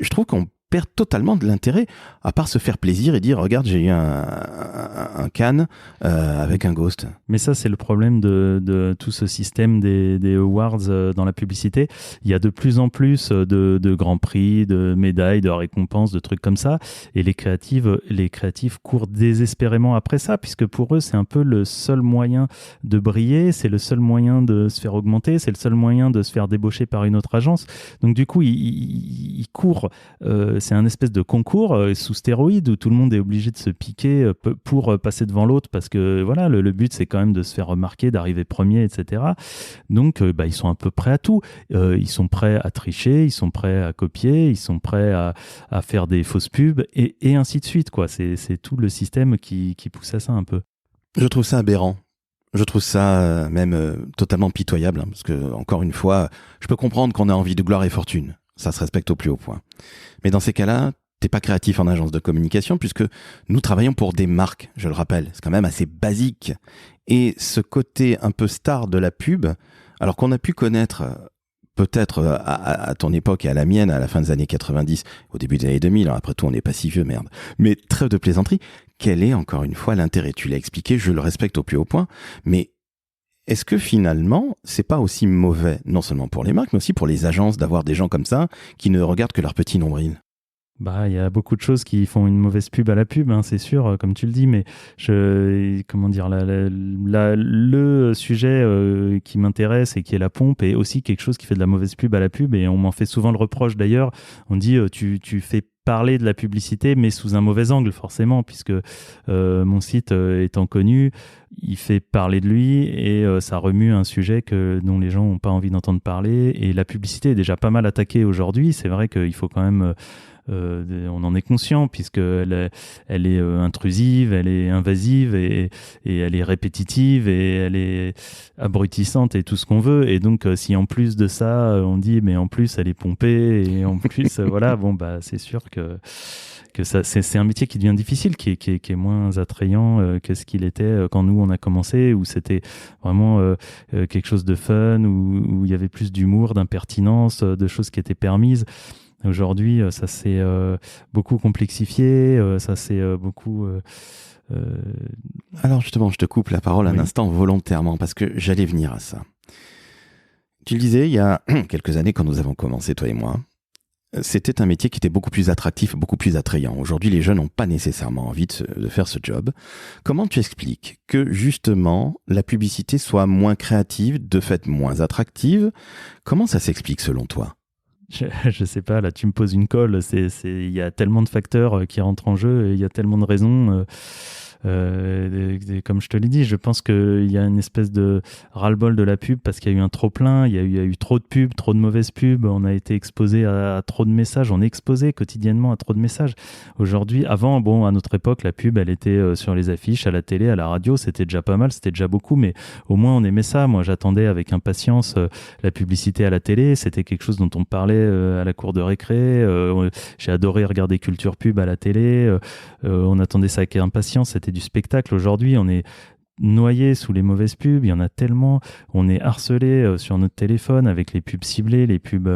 Je trouve qu'on perd totalement de l'intérêt, à part se faire plaisir et dire regarde, j'ai eu un Cannes avec un ghost. Mais ça, c'est le problème de tout ce système des awards dans la publicité. Il y a de plus en plus de grands prix, de médailles, de récompenses, de trucs comme ça. Et les créatifs courent désespérément après ça, puisque pour eux, c'est un peu le seul moyen de briller, c'est le seul moyen de se faire augmenter, c'est le seul moyen de se faire débaucher par une autre agence. Donc du coup, ils courent. C'est un espèce de concours sous stéroïdes où tout le monde est obligé de se piquer pour passer devant l'autre parce que voilà, le but c'est quand même de se faire remarquer, d'arriver premier, etc. Donc ils sont un peu prêts à tout. Ils sont prêts à tricher, ils sont prêts à copier, ils sont prêts à faire des fausses pubs et ainsi de suite, quoi. C'est tout le système qui pousse à ça un peu. Je trouve ça aberrant. Je trouve ça même totalement pitoyable, hein, parce que, encore une fois, je peux comprendre qu'on a envie de gloire et fortune. Ça se respecte au plus haut point. Mais dans ces cas-là, t'es pas créatif en agence de communication puisque nous travaillons pour des marques, je le rappelle. C'est quand même assez basique. Et ce côté un peu star de la pub, alors qu'on a pu connaître peut-être à ton époque et à la mienne à la fin des années 90, au début des années 2000, alors après tout on n'est pas si vieux, merde. Mais trêve de plaisanterie, quel est encore une fois l'intérêt? Tu l'as expliqué, je le respecte au plus haut point, mais est-ce que finalement, c'est pas aussi mauvais, non seulement pour les marques, mais aussi pour les agences d'avoir des gens comme ça qui ne regardent que leur petit nombril? Il y a beaucoup de choses qui font une mauvaise pub à la pub, hein, c'est sûr, comme tu le dis, mais le sujet qui m'intéresse et qui est la pompe est aussi quelque chose qui fait de la mauvaise pub à la pub et on m'en fait souvent le reproche d'ailleurs. On dit tu fais parler de la publicité mais sous un mauvais angle forcément puisque mon site étant connu, il fait parler de lui et ça remue un sujet dont les gens n'ont pas envie d'entendre parler et la publicité est déjà pas mal attaquée aujourd'hui. C'est vrai qu'il faut quand même on en est conscient puisqu'elle elle est intrusive, elle est invasive et elle est répétitive et elle est abrutissante et tout ce qu'on veut. Et donc, si en plus de ça, on dit mais en plus elle est pompée et en plus, voilà, c'est sûr que ça, c'est un métier qui devient difficile, qui est moins attrayant que ce qu'il était quand nous on a commencé, où c'était vraiment quelque chose de fun, où il y avait plus d'humour, d'impertinence, de choses qui étaient permises. Aujourd'hui, ça s'est beaucoup complexifié, ça s'est beaucoup... Alors justement, je te coupe la parole un instant volontairement, parce que j'allais venir à ça. Tu le disais, il y a quelques années, quand nous avons commencé, toi et moi, c'était un métier qui était beaucoup plus attractif, beaucoup plus attrayant. Aujourd'hui, les jeunes n'ont pas nécessairement envie de faire ce job. Comment tu expliques que justement, la publicité soit moins créative, de fait moins attractive? Comment ça s'explique selon toi? Je sais pas, là tu me poses une colle, il y a tellement de facteurs qui rentrent en jeu et il y a tellement de raisons. Comme je te l'ai dit, je pense qu'il y a une espèce de ras-le-bol de la pub parce qu'il y a eu un trop-plein, il y a eu trop de pubs, trop de mauvaises pubs, on a été exposé à trop de messages, on est exposé quotidiennement à trop de messages. Aujourd'hui, avant, à notre époque, la pub, elle était sur les affiches, à la télé, à la radio, c'était déjà pas mal, c'était déjà beaucoup, mais au moins on aimait ça. Moi, j'attendais avec impatience la publicité à la télé, c'était quelque chose dont on parlait à la cour de récré, j'ai adoré regarder Culture Pub à la télé, on attendait ça avec impatience, c'était du spectacle. Aujourd'hui, on est noyé sous les mauvaises pubs, il y en a tellement, on est harcelé sur notre téléphone avec les pubs ciblées, les pubs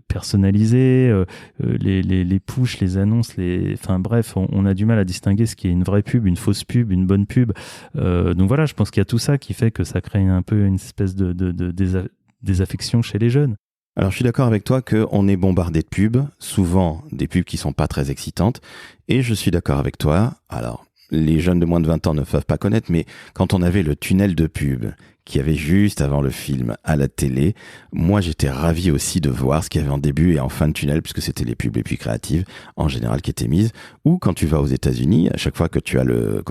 personnalisées, les pushs, les annonces, enfin bref, on a du mal à distinguer ce qui est une vraie pub, une fausse pub, une bonne pub. Donc voilà, je pense qu'il y a tout ça qui fait que ça crée un peu une espèce de désaffection chez les jeunes. Alors je suis d'accord avec toi qu'on est bombardé de pubs, souvent des pubs qui sont pas très excitantes, et je suis d'accord avec toi, alors les jeunes de moins de 20 ans ne peuvent pas connaître, mais quand on avait le tunnel de pub qu'il y avait juste avant le film à la télé, moi j'étais ravi aussi de voir ce qu'il y avait en début et en fin de tunnel, puisque c'était les pubs les plus créatives en général qui étaient mises. Ou quand tu vas aux États-Unis, à chaque fois que tu as le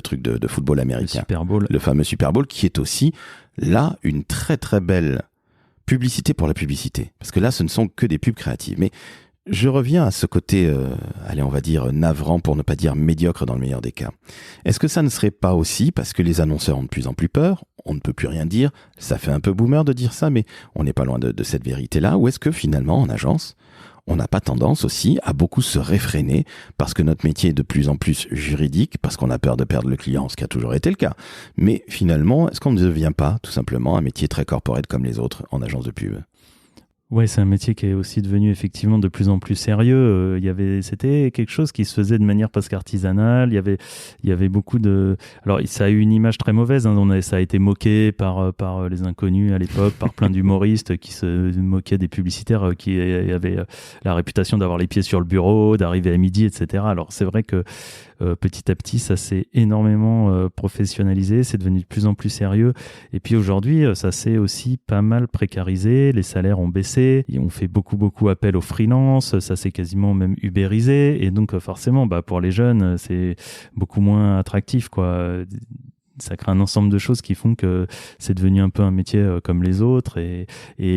truc de football américain, le Super Bowl, le fameux Super Bowl, qui est aussi là une très très belle publicité pour la publicité, parce que là ce ne sont que des pubs créatives. Mais je reviens à ce côté, on va dire navrant, pour ne pas dire médiocre dans le meilleur des cas. Est-ce que ça ne serait pas aussi parce que les annonceurs ont de plus en plus peur, on ne peut plus rien dire, ça fait un peu boomer de dire ça, mais on n'est pas loin de cette vérité-là, ou est-ce que finalement en agence, on n'a pas tendance aussi à beaucoup se réfréner parce que notre métier est de plus en plus juridique, parce qu'on a peur de perdre le client, ce qui a toujours été le cas. Mais finalement, est-ce qu'on ne devient pas tout simplement un métier très corporate comme les autres en agence de pub ? Ouais, c'est un métier qui est aussi devenu effectivement de plus en plus sérieux. C'était quelque chose qui se faisait de manière presque artisanale. Il y avait beaucoup de. Alors, ça a eu une image très mauvaise. Ça a été moqué par les inconnus à l'époque, par plein d'humoristes qui se moquaient des publicitaires qui avaient la réputation d'avoir les pieds sur le bureau, d'arriver à midi, etc. Alors, c'est vrai que petit à petit, ça s'est énormément professionnalisé, c'est devenu de plus en plus sérieux. Et puis aujourd'hui, ça s'est aussi pas mal précarisé, les salaires ont baissé, et on fait beaucoup appel aux freelance, ça s'est quasiment même ubérisé. Et donc forcément, pour les jeunes, c'est beaucoup moins attractif, quoi. Ça crée un ensemble de choses qui font que c'est devenu un peu un métier comme les autres. Et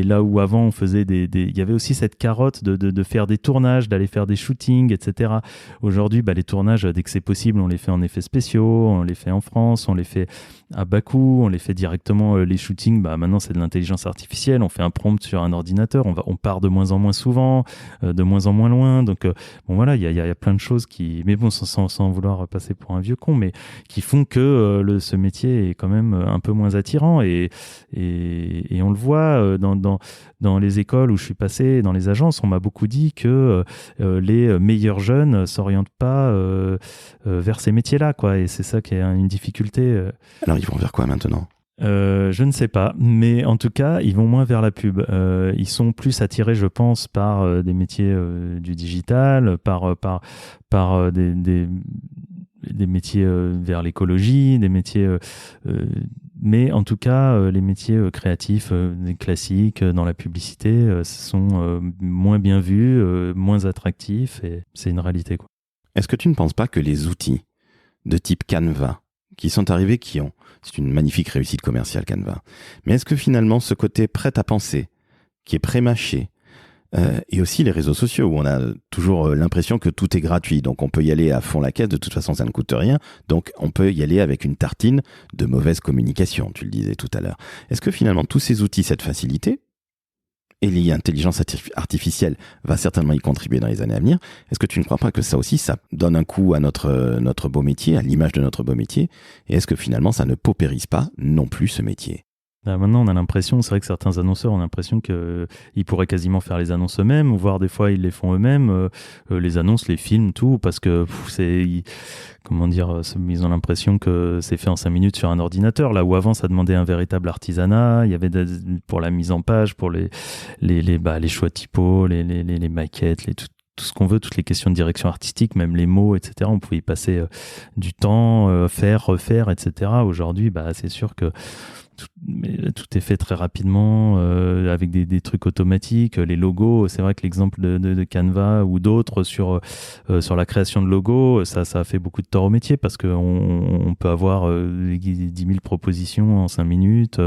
là où avant on faisait il y avait aussi cette carotte de faire des tournages, d'aller faire des shootings, etc. Aujourd'hui, les tournages, dès que c'est possible, on les fait en effets spéciaux, on les fait en France, on les fait à bas coût, on les fait directement. Les shootings, maintenant c'est de l'intelligence artificielle, on fait un prompt sur un ordinateur, on part de moins en moins souvent, de moins en moins loin. Donc voilà, il y a plein de choses mais bon, sans vouloir passer pour un vieux con, mais qui font que ce métier est quand même un peu moins attirant et on le voit dans les écoles où je suis passé, dans les agences, on m'a beaucoup dit que les meilleurs jeunes s'orientent pas vers ces métiers-là, quoi, et c'est ça qui est une difficulté. Alors ils vont vers quoi maintenant ? Je ne sais pas, mais en tout cas, ils vont moins vers la pub. Ils sont plus attirés, je pense, par des métiers du digital, par des métiers vers l'écologie, des métiers... mais en tout cas, les métiers créatifs, classiques, dans la publicité, sont moins bien vus, moins attractifs, et c'est une réalité, quoi. Est-ce que tu ne penses pas que les outils de type Canva, qui sont arrivés, c'est une magnifique réussite commerciale Canva, mais est-ce que finalement ce côté prêt à penser, qui est pré-mâché, et aussi les réseaux sociaux où on a toujours l'impression que tout est gratuit, donc on peut y aller à fond la caisse, de toute façon ça ne coûte rien, donc on peut y aller avec une tartine de mauvaise communication, tu le disais tout à l'heure. Est-ce que finalement tous ces outils, cette facilité, et l'intelligence artificielle va certainement y contribuer dans les années à venir, est-ce que tu ne crois pas que ça aussi, ça donne un coup à notre beau métier, à l'image de notre beau métier, et est-ce que finalement ça ne paupérise pas non plus ce métier ? Maintenant, on a l'impression, c'est vrai que certains annonceurs ont l'impression qu'ils pourraient quasiment faire les annonces eux-mêmes, ou voire des fois ils les font eux-mêmes, les annonces, les films, tout, parce que ils ont l'impression que c'est fait en 5 minutes sur un ordinateur, là où avant ça demandait un véritable artisanat, il y avait pour la mise en page, pour les choix typos, les maquettes, tout ce qu'on veut, toutes les questions de direction artistique, même les mots, etc. On pouvait y passer du temps, faire, refaire, etc. Aujourd'hui, c'est sûr que tout est fait très rapidement avec des trucs automatiques. Les logos, c'est vrai que l'exemple de Canva ou d'autres sur la création de logos, ça a fait beaucoup de tort au métier parce qu'on peut avoir 10 000 propositions en 5 minutes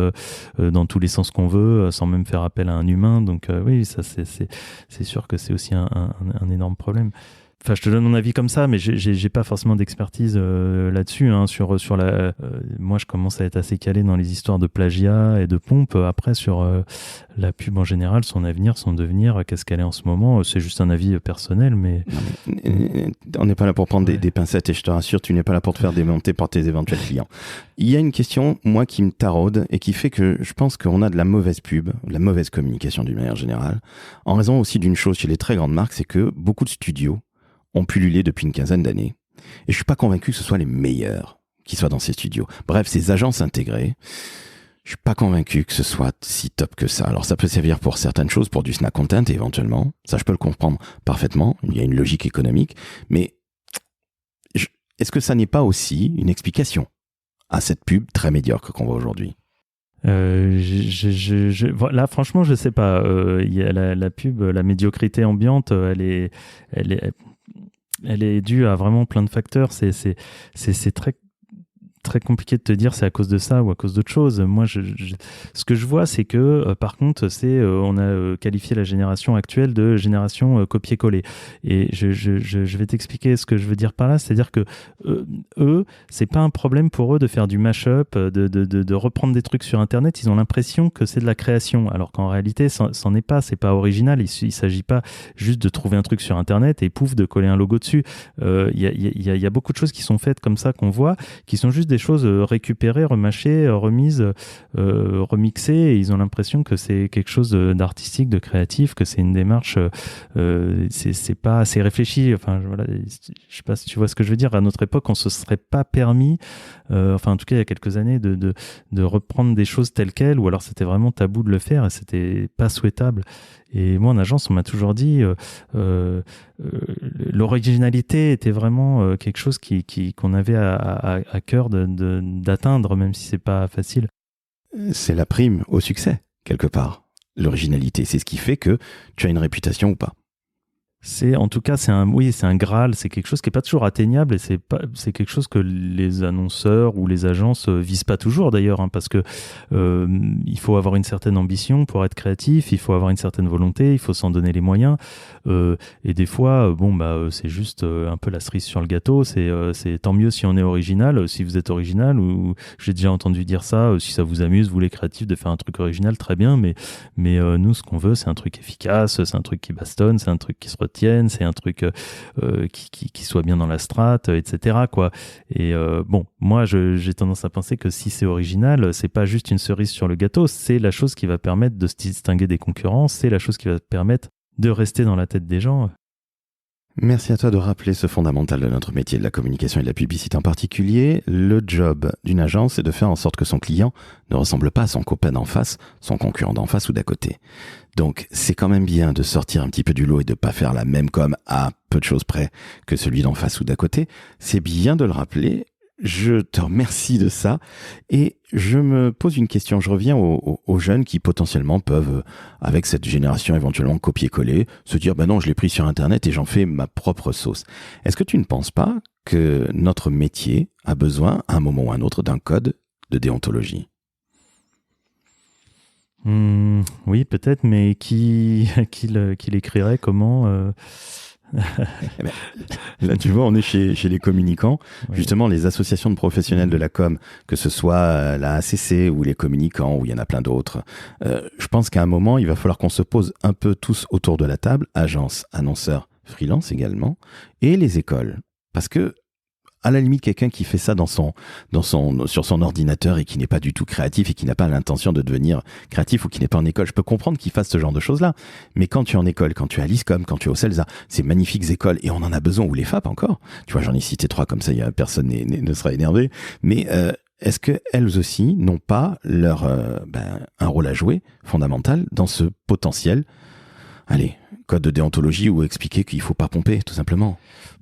dans tous les sens qu'on veut sans même faire appel à un humain. Donc oui, ça c'est sûr que c'est aussi un énorme problème. Enfin, je te donne mon avis comme ça, mais j'ai pas forcément d'expertise là-dessus. Hein, sur la, moi, je commence à être assez calé dans les histoires de plagiat et de pompe. Après, sur la pub en général, son avenir, son devenir, qu'est-ce qu'elle est en ce moment, c'est juste un avis personnel, mais... On n'est pas là pour prendre des pincettes, et je te rassure, tu n'es pas là pour te faire démonter par tes éventuels clients. Il y a une question, moi, qui me taraude et qui fait que je pense qu'on a de la mauvaise pub, de la mauvaise communication d'une manière générale, en raison aussi d'une chose chez les très grandes marques, c'est que beaucoup de studios ont pullulé depuis une quinzaine d'années. Et je suis pas convaincu que ce soit les meilleurs qui soient dans ces studios. Bref, ces agences intégrées, je suis pas convaincu que ce soit si top que ça. Alors ça peut servir pour certaines choses, pour du snack content éventuellement. Ça, je peux le comprendre parfaitement. Il y a une logique économique. Mais est-ce que ça n'est pas aussi une explication à cette pub très médiocre qu'on voit aujourd'hui ? Là, franchement, je sais pas. Il y a la pub, la médiocrité ambiante, elle est due à vraiment plein de facteurs. C'est très très compliqué de te dire c'est à cause de ça ou à cause d'autre chose. Moi, ce que je vois, c'est que par contre, on a qualifié la génération actuelle de génération copier-coller. Et je vais t'expliquer ce que je veux dire par là. C'est-à-dire que eux, c'est pas un problème pour eux de faire du mash-up, de reprendre des trucs sur Internet. Ils ont l'impression que c'est de la création, alors qu'en réalité, c'en est pas. C'est pas original. Il s'agit pas juste de trouver un truc sur Internet et pouf, de coller un logo dessus. Il y a beaucoup de choses qui sont faites comme ça qu'on voit, qui sont juste des choses récupérées, remâchées, remises, remixées, et ils ont l'impression que c'est quelque chose d'artistique, de créatif, que c'est une démarche, c'est pas assez réfléchi. Enfin, voilà, je sais pas si tu vois ce que je veux dire. À notre époque, on se serait pas permis, enfin en tout cas il y a quelques années, de reprendre des choses telles quelles, ou alors c'était vraiment tabou de le faire et c'était pas souhaitable. Et moi, en agence, on m'a toujours dit l'originalité était vraiment quelque chose qu'on avait à cœur d'atteindre, même si c'est pas facile. C'est la prime au succès, quelque part. L'originalité, c'est ce qui fait que tu as une réputation ou pas. En tout cas, c'est un Graal, c'est quelque chose qui n'est pas toujours atteignable, et c'est quelque chose que les annonceurs ou les agences visent pas toujours d'ailleurs, hein, parce que il faut avoir une certaine ambition pour être créatif, il faut avoir une certaine volonté, il faut s'en donner les moyens, et des fois, c'est juste un peu la cerise sur le gâteau. C'est tant mieux si on est original, si vous êtes original, ou j'ai déjà entendu dire ça, si ça vous amuse, vous les créatifs, de faire un truc original, très bien, mais nous, ce qu'on veut, c'est un truc efficace, c'est un truc qui bastonne, c'est un truc qui se retient, c'est un truc qui soit bien dans la strate, etc. quoi. Et moi, j'ai tendance à penser que si c'est original, c'est pas juste une cerise sur le gâteau, c'est la chose qui va permettre de se distinguer des concurrents, c'est la chose qui va permettre de rester dans la tête des gens. Merci à toi de rappeler ce fondamental de notre métier de la communication et de la publicité en particulier. Le job d'une agence, c'est de faire en sorte que son client ne ressemble pas à son copain d'en face, son concurrent d'en face ou d'à côté. Donc, c'est quand même bien de sortir un petit peu du lot et de pas faire la même com à peu de choses près que celui d'en face ou d'à côté. C'est bien de le rappeler. Je te remercie de ça, et je me pose une question. Je reviens aux jeunes qui potentiellement peuvent, avec cette génération éventuellement copier-coller, se dire non, je l'ai pris sur Internet et j'en fais ma propre sauce. Est-ce que tu ne penses pas que notre métier a besoin, à un moment ou à un autre, d'un code de déontologie ? Oui, peut-être, mais qui l'écrirait, comment Là, tu vois, on est chez les communicants. Ouais. Justement, les associations de professionnels de la com, que ce soit la ACC ou les communicants, ou il y en a plein d'autres, je pense qu'à un moment, il va falloir qu'on se pose un peu tous autour de la table, agences, annonceurs, freelance également, et les écoles. Parce que, à la limite, quelqu'un qui fait ça sur son ordinateur et qui n'est pas du tout créatif et qui n'a pas l'intention de devenir créatif, ou qui n'est pas en école, je peux comprendre qu'il fasse ce genre de choses-là. Mais quand tu es en école, quand tu es à l'ISCOM, quand tu es au CELSA, ces magnifiques écoles, et on en a besoin, ou les FAP encore. Tu vois, j'en ai cité 3 comme ça, personne ne sera énervé. Mais est-ce qu'elles aussi n'ont pas un rôle à jouer fondamental dans ce potentiel, code de déontologie, ou expliquer qu'il ne faut pas pomper, tout simplement ?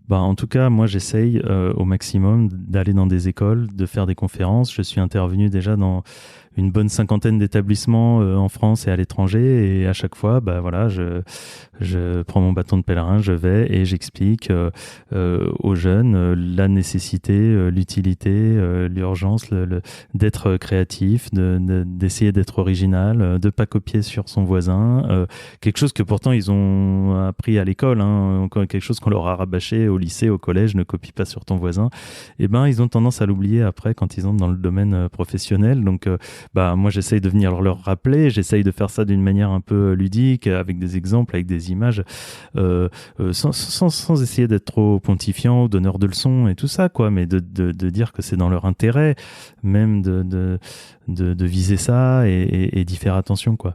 En tout cas, moi, j'essaye au maximum d'aller dans des écoles, de faire des conférences. Je suis intervenu déjà dans une bonne 50aine d'établissements en France et à l'étranger. Et à chaque fois, je prends mon bâton de pèlerin, je vais et j'explique aux jeunes la nécessité, l'utilité, l'urgence d'être créatif, d'essayer d'être original, de pas copier sur son voisin. Quelque chose que pourtant ils ont appris à l'école, hein, quelque chose qu'on leur a rabâché au lycée, au collège, ne copie pas sur ton voisin. Et ils ont tendance à l'oublier après quand ils entrent dans le domaine professionnel. Donc moi j'essaye de venir leur rappeler, j'essaye de faire ça d'une manière un peu ludique, avec des exemples, avec des images, sans essayer d'être trop pontifiant ou donneur de leçons et tout ça, quoi, mais de dire que c'est dans leur intérêt même de viser ça et d'y faire attention, quoi.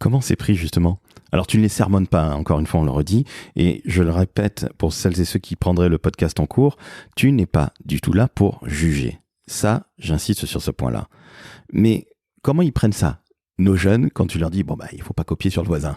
Comment c'est pris justement ? Alors tu ne les sermonnes pas, hein, encore une fois on le redit, et je le répète pour celles et ceux qui prendraient le podcast en cours, tu n'es pas du tout là pour juger. Ça, j'insiste sur ce point-là. Mais comment ils prennent ça, nos jeunes, quand tu leur dis il faut pas copier sur le voisin ?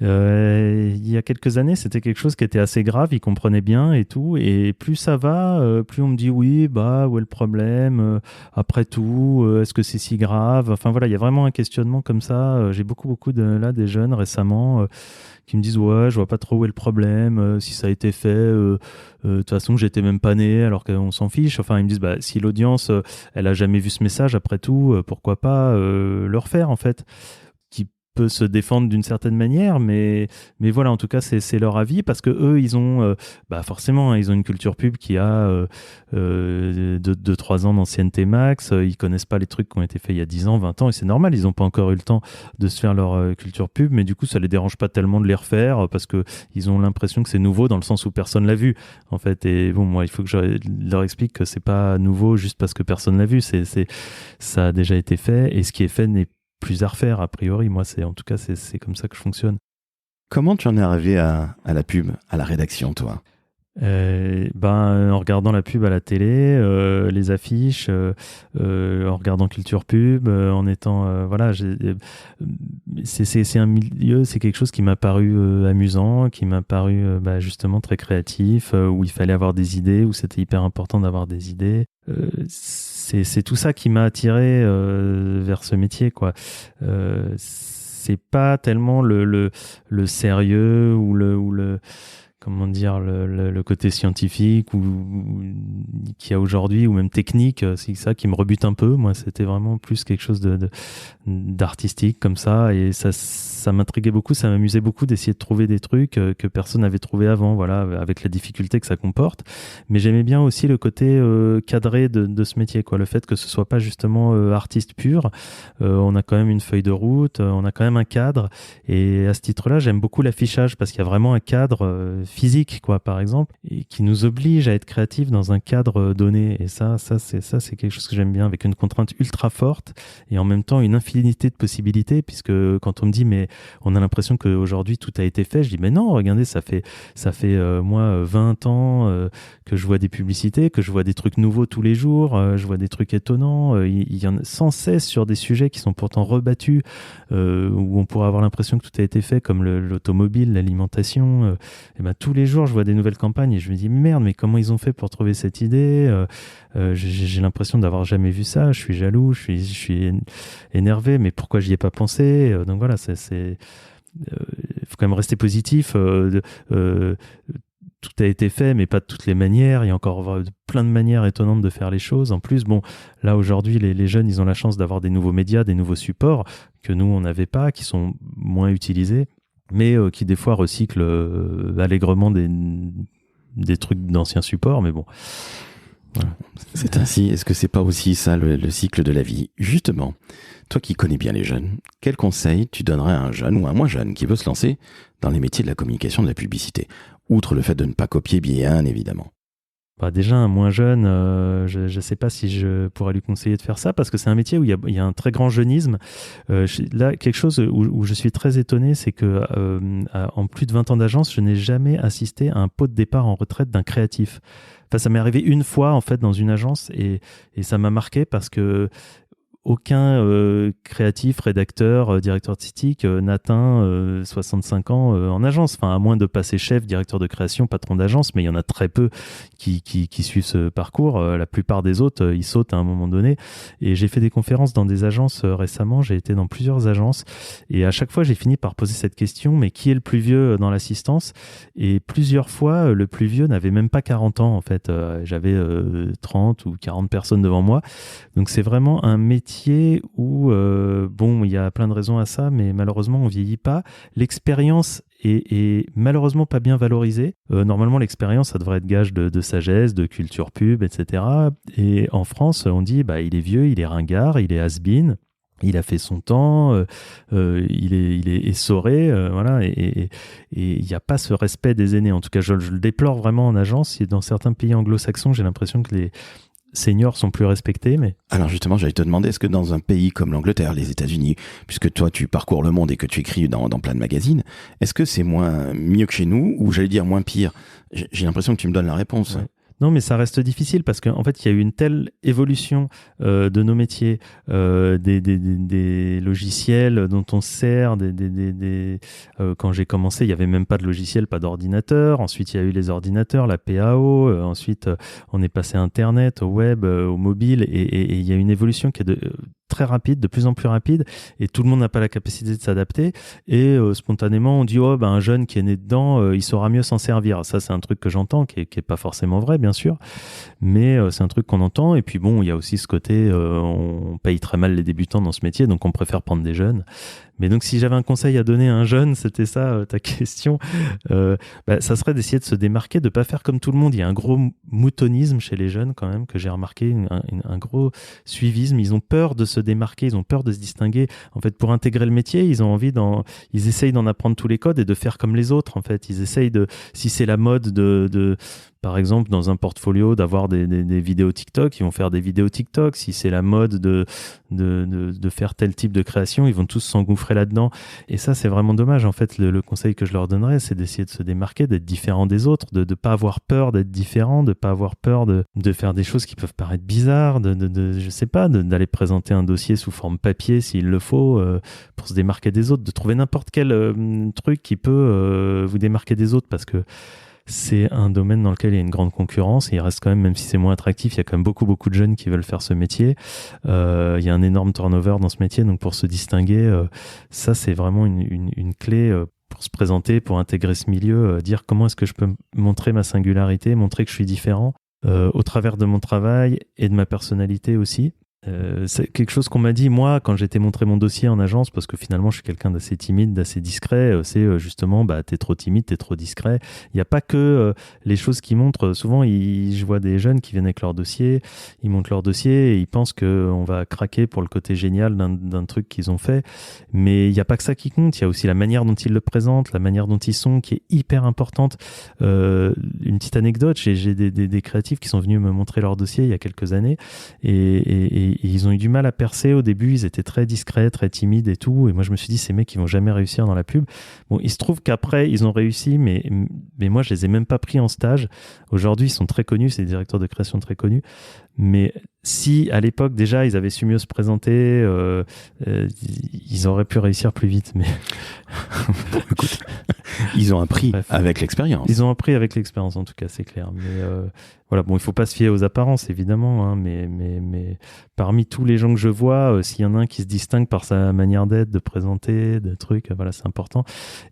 Il y a quelques années, c'était quelque chose qui était assez grave, ils comprenaient bien et tout, et plus ça va, plus on me dit oui, où est le problème, après tout, est-ce que c'est si grave ? Enfin voilà, il y a vraiment un questionnement comme ça. J'ai beaucoup des jeunes récemment qui me disent ouais, je vois pas trop où est le problème, si ça a été fait, de toute façon j'étais même pas né, alors qu'on s'en fiche. Enfin ils me disent si l'audience elle a jamais vu ce message, après tout, pourquoi pas le refaire en fait, peut se défendre d'une certaine manière, mais voilà, en tout cas c'est leur avis, parce que eux ils ont forcément ils ont une culture pub qui a 2-3 ans d'ancienneté max, ils connaissent pas les trucs qui ont été faits il y a 10 ans, 20 ans, et c'est normal, ils ont pas encore eu le temps de se faire leur culture pub, mais du coup ça les dérange pas tellement de les refaire, parce que ils ont l'impression que c'est nouveau dans le sens où personne l'a vu en fait. Et moi il faut que je leur explique que c'est pas nouveau juste parce que personne l'a vu, ça a déjà été fait, et ce qui est fait n'est plus à refaire, a priori. Moi, c'est comme ça que je fonctionne. Comment tu en es arrivé à la pub, à la rédaction, toi ? En regardant la pub à la télé, les affiches, en regardant Culture Pub, en étant c'est un milieu, c'est quelque chose qui m'a paru amusant, qui m'a paru justement très créatif, où il fallait avoir des idées, où c'était hyper important d'avoir des idées. C'est tout ça qui m'a attiré vers ce métier, quoi. C'est pas tellement le sérieux ou le comment dire, le côté scientifique ou qu'il y a aujourd'hui, ou même technique, c'est ça qui me rebute un peu. Moi, c'était vraiment plus quelque chose d'artistique comme ça, et ça m'intriguait beaucoup, ça m'amusait beaucoup d'essayer de trouver des trucs que personne n'avait trouvé avant, voilà, avec la difficulté que ça comporte. Mais j'aimais bien aussi le côté cadré de ce métier, quoi, le fait que ce soit pas justement artiste pur. On a quand même une feuille de route, on a quand même un cadre, et à ce titre-là, j'aime beaucoup l'affichage, parce qu'il y a vraiment un cadre physique, quoi, par exemple, et qui nous oblige à être créatifs dans un cadre donné. Et ça c'est quelque chose que j'aime bien, avec une contrainte ultra forte et en même temps une infinité de possibilités, puisque quand on me dit mais on a l'impression qu'aujourd'hui tout a été fait, je dis mais non, regardez, ça fait moi 20 ans que je vois des publicités, que je vois des trucs nouveaux tous les jours, je vois des trucs étonnants, il y en a sans cesse sur des sujets qui sont pourtant rebattus, où on pourrait avoir l'impression que tout a été fait, comme l'automobile, l'alimentation, tous les jours je vois des nouvelles campagnes, et je me dis merde, mais comment ils ont fait pour trouver cette idée, j'ai l'impression d'avoir jamais vu ça, je suis jaloux, je suis énervé, mais pourquoi j'y ai pas pensé, donc voilà, il faut quand même rester positif, tout a été fait, mais pas de toutes les manières. Il y a encore plein de manières étonnantes de faire les choses. En plus, là aujourd'hui, les jeunes, ils ont la chance d'avoir des nouveaux médias, des nouveaux supports que nous, on n'avait pas, qui sont moins utilisés, mais qui des fois recyclent allègrement des trucs d'anciens supports. Mais bon, voilà. C'est ainsi. Est-ce que c'est pas aussi ça le cycle de la vie ? Justement, toi qui connais bien les jeunes, quel conseil tu donnerais à un jeune ou à un moins jeune qui veut se lancer dans les métiers de la communication, de la publicité ? Outre le fait de ne pas copier, bien évidemment. Déjà, un moins jeune, je ne sais pas si je pourrais lui conseiller de faire ça, parce que c'est un métier où il y a un très grand jeunisme. Là, quelque chose où je suis très étonné, c'est que en plus de 20 ans d'agence, je n'ai jamais assisté à un pot de départ en retraite d'un créatif. Enfin, ça m'est arrivé une fois en fait dans une agence, et ça m'a marqué, parce que aucun créatif, rédacteur, directeur artistique n'atteint 65 ans en agence. Enfin, à moins de passer chef, directeur de création, patron d'agence, mais il y en a très peu qui suivent ce parcours. La plupart des autres, ils sautent à un moment donné. Et j'ai fait des conférences dans des agences récemment. J'ai été dans plusieurs agences. Et à chaque fois, j'ai fini par poser cette question, mais qui est le plus vieux dans l'assistance ? Et plusieurs fois, le plus vieux n'avait même pas 40 ans, en fait. J'avais 30 ou 40 personnes devant moi. Donc, c'est vraiment un métier où, il y a plein de raisons à ça, mais malheureusement, on vieillit pas. L'expérience est malheureusement pas bien valorisée. Normalement, l'expérience, ça devrait être gage de sagesse, de culture pub, etc. Et en France, on dit, il est vieux, il est ringard, il est has-been. Il a fait son temps, il est essoré, voilà, et il n'y a pas ce respect des aînés. En tout cas, je le déplore vraiment en agence. Et dans certains pays anglo-saxons, j'ai l'impression que les seniors sont plus respectés. Mais... Alors justement, j'allais te demander, est-ce que dans un pays comme l'Angleterre, les États-Unis, puisque toi tu parcours le monde et que tu écris dans plein de magazines, est-ce que c'est mieux que chez nous, ou j'allais dire moins pire ? J'ai l'impression que tu me donnes la réponse. Ouais. Non, mais ça reste difficile parce qu'en fait, il y a eu une telle évolution de nos métiers, des logiciels dont on sert. Quand j'ai commencé, il n'y avait même pas de logiciel, pas d'ordinateur. Ensuite, il y a eu les ordinateurs, la PAO. Ensuite, on est passé à Internet, au web, au mobile. Et il y a une évolution qui est très rapide, de plus en plus rapide, et tout le monde n'a pas la capacité de s'adapter. Et spontanément, on dit un jeune qui est né dedans, il saura mieux s'en servir. Ça, c'est un truc que j'entends, qui est pas forcément vrai, bien sûr, mais c'est un truc qu'on entend. Et puis bon, il y a aussi ce côté, on paye très mal les débutants dans ce métier, donc on préfère prendre des jeunes. Mais donc, si j'avais un conseil à donner à un jeune, c'était ça, ta question, ça serait d'essayer de se démarquer, de pas faire comme tout le monde. Il y a un gros moutonisme chez les jeunes, quand même, que j'ai remarqué, un gros suivisme. Ils ont peur de se démarquer, ils ont peur de se distinguer. En fait, pour intégrer le métier, ils essayent d'en apprendre tous les codes et de faire comme les autres, en fait. Ils essayent si c'est la mode par exemple, dans un portfolio, d'avoir des vidéos TikTok, ils vont faire des vidéos TikTok. Si c'est la mode de faire tel type de création, ils vont tous s'engouffrer là-dedans. Et ça, c'est vraiment dommage. En fait, le conseil que je leur donnerais, c'est d'essayer de se démarquer, d'être différent des autres, de ne pas avoir peur d'être différent, de ne pas avoir peur de faire des choses qui peuvent paraître bizarres, je sais pas, d'aller présenter un dossier sous forme papier s'il le faut, pour se démarquer des autres, de trouver n'importe quel truc qui peut vous démarquer des autres, parce que c'est un domaine dans lequel il y a une grande concurrence. Et il reste quand même si c'est moins attractif, il y a quand même beaucoup de jeunes qui veulent faire ce métier. Il y a un énorme turnover dans ce métier. Donc pour se distinguer, ça c'est vraiment une clé pour se présenter, pour intégrer ce milieu, dire comment est-ce que je peux montrer ma singularité, montrer que je suis différent au travers de mon travail et de ma personnalité aussi. C'est quelque chose qu'on m'a dit moi quand j'étais montré mon dossier en agence, parce que finalement je suis quelqu'un d'assez timide, d'assez discret. C'est justement t'es trop timide, t'es trop discret. Il n'y a pas que les choses qui montrent. Souvent je vois des jeunes qui viennent avec leur dossier, ils montent leur dossier et ils pensent qu'on va craquer pour le côté génial d'un truc qu'ils ont fait, mais il n'y a pas que ça qui compte. Il y a aussi la manière dont ils le présentent, la manière dont ils sont, qui est hyper importante. Une petite anecdote, j'ai des créatifs qui sont venus me montrer leur dossier il y a quelques années et ils ont eu du mal à percer au début. Ils étaient très discrets, très timides et tout. Et moi, je me suis dit, ces mecs, ils vont jamais réussir dans la pub. Bon, il se trouve qu'après, ils ont réussi, mais moi, je les ai même pas pris en stage. Aujourd'hui, ils sont très connus, c'est des directeurs de création très connus. Mais si, à l'époque, déjà, ils avaient su mieux se présenter, ils auraient pu réussir plus vite. Mais bon, écoute, ils ont appris avec l'expérience. Ils ont appris avec l'expérience, en tout cas, c'est clair. Mais voilà, bon, il faut pas se fier aux apparences, évidemment, hein, mais parmi tous les gens que je vois, s'il y en a un qui se distingue par sa manière d'être, de présenter, des trucs, voilà, c'est important.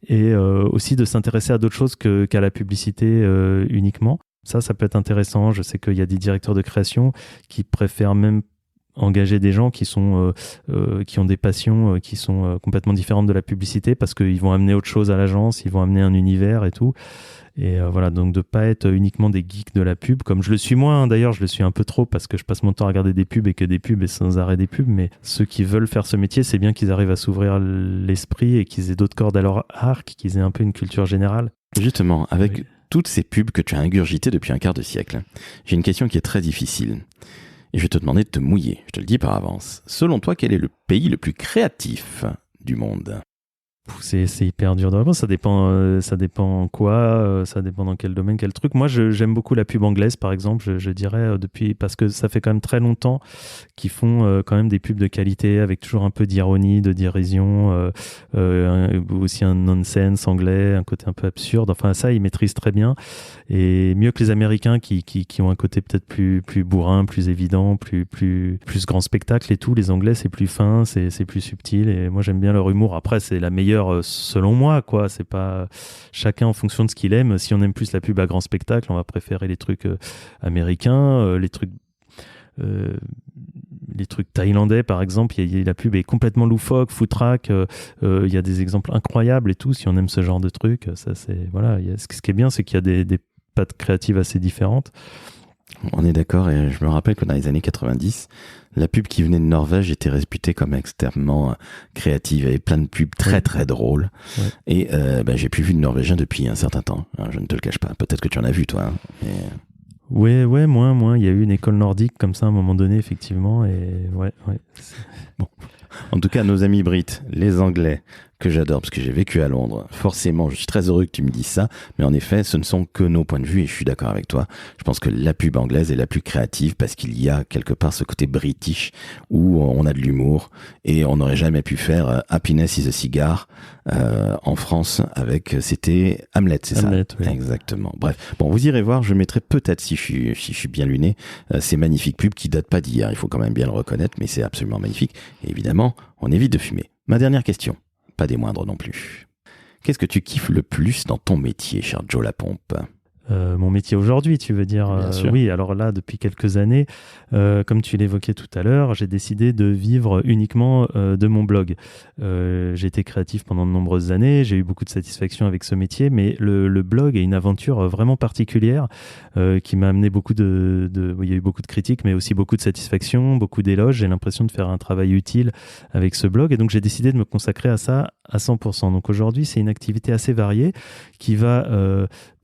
Et aussi de s'intéresser à d'autres choses qu'à la publicité uniquement. Ça peut être intéressant. Je sais qu'il y a des directeurs de création qui préfèrent même engager des gens qui ont des passions qui sont complètement différentes de la publicité, parce qu'ils vont amener autre chose à l'agence, ils vont amener un univers et tout. Et voilà, donc de pas être uniquement des geeks de la pub, comme je le suis moi, hein, d'ailleurs, je le suis un peu trop parce que je passe mon temps à regarder des pubs et que des pubs et sans arrêt des pubs. Mais ceux qui veulent faire ce métier, c'est bien qu'ils arrivent à s'ouvrir l'esprit et qu'ils aient d'autres cordes à leur arc, qu'ils aient un peu une culture générale. Justement, avec toutes ces pubs que tu as ingurgitées depuis un quart de siècle, j'ai une question qui est très difficile. Et je vais te demander de te mouiller, je te le dis par avance. Selon toi, quel est le pays le plus créatif du monde ? C'est hyper dur de répondre. Ça dépend quoi, ça dépend dans quel domaine, quel truc. Moi, j'aime beaucoup la pub anglaise, par exemple. Je dirais depuis, parce que ça fait quand même très longtemps qu'ils font quand même des pubs de qualité avec toujours un peu d'ironie, de dérision, aussi un nonsense anglais, un côté un peu absurde. Enfin, ça, ils maîtrisent très bien. Et mieux que les Américains qui ont un côté peut-être plus bourrin, plus évident, plus grand spectacle et tout. Les Anglais, c'est plus fin, c'est plus subtil. Et moi, j'aime bien leur humour. Après, c'est la meilleure selon moi, quoi. C'est pas chacun en fonction de ce qu'il aime. Si on aime plus la pub à grand spectacle, on va préférer les trucs américains, les trucs thaïlandais, par exemple. La pub est complètement loufoque, foutraque. Il y a des exemples incroyables et tout. Si on aime ce genre de trucs, ça c'est voilà. Ce qui est bien, c'est qu'il y a des pattes créatives assez différentes. On est d'accord, et je me rappelle que dans les années 90, la pub qui venait de Norvège était réputée comme extrêmement créative. Il y avait plein de pubs très très drôles. Ouais. Et j'ai plus vu de Norvégien depuis un certain temps. Hein, je ne te le cache pas. Peut-être que tu en as vu, toi. Hein, Ouais, moins. Il y a eu une école nordique comme ça à un moment donné, effectivement. Et ouais. Bon. En tout cas, nos amis Brites, les Anglais, que j'adore parce que j'ai vécu à Londres. Forcément, je suis très heureux que tu me dises ça, mais en effet, ce ne sont que nos points de vue et je suis d'accord avec toi. Je pense que la pub anglaise est la plus créative parce qu'il y a quelque part ce côté british où on a de l'humour et on n'aurait jamais pu faire Happiness is a Cigar en France c'était Hamlet, c'est Hamlet, ça? Oui. Exactement. Bref, bon, vous irez voir, je mettrai peut-être si je suis bien luné, ces magnifiques pubs qui datent pas d'hier, il faut quand même bien le reconnaître, mais c'est absolument magnifique. Et évidemment, on évite de fumer. Ma dernière question. Pas des moindres non plus. Qu'est-ce que tu kiffes le plus dans ton métier, cher Joe Lapompe ? Mon métier aujourd'hui, tu veux dire? Bien sûr. Oui, alors là, depuis quelques années, comme tu l'évoquais tout à l'heure, j'ai décidé de vivre uniquement de mon blog. J'ai été créatif pendant de nombreuses années, j'ai eu beaucoup de satisfaction avec ce métier, mais le blog est une aventure vraiment particulière qui m'a amené il y a eu beaucoup de critiques, mais aussi beaucoup de satisfaction, beaucoup d'éloges. J'ai l'impression de faire un travail utile avec ce blog, et donc j'ai décidé de me consacrer à ça à 100%. Donc aujourd'hui, c'est une activité assez variée qui va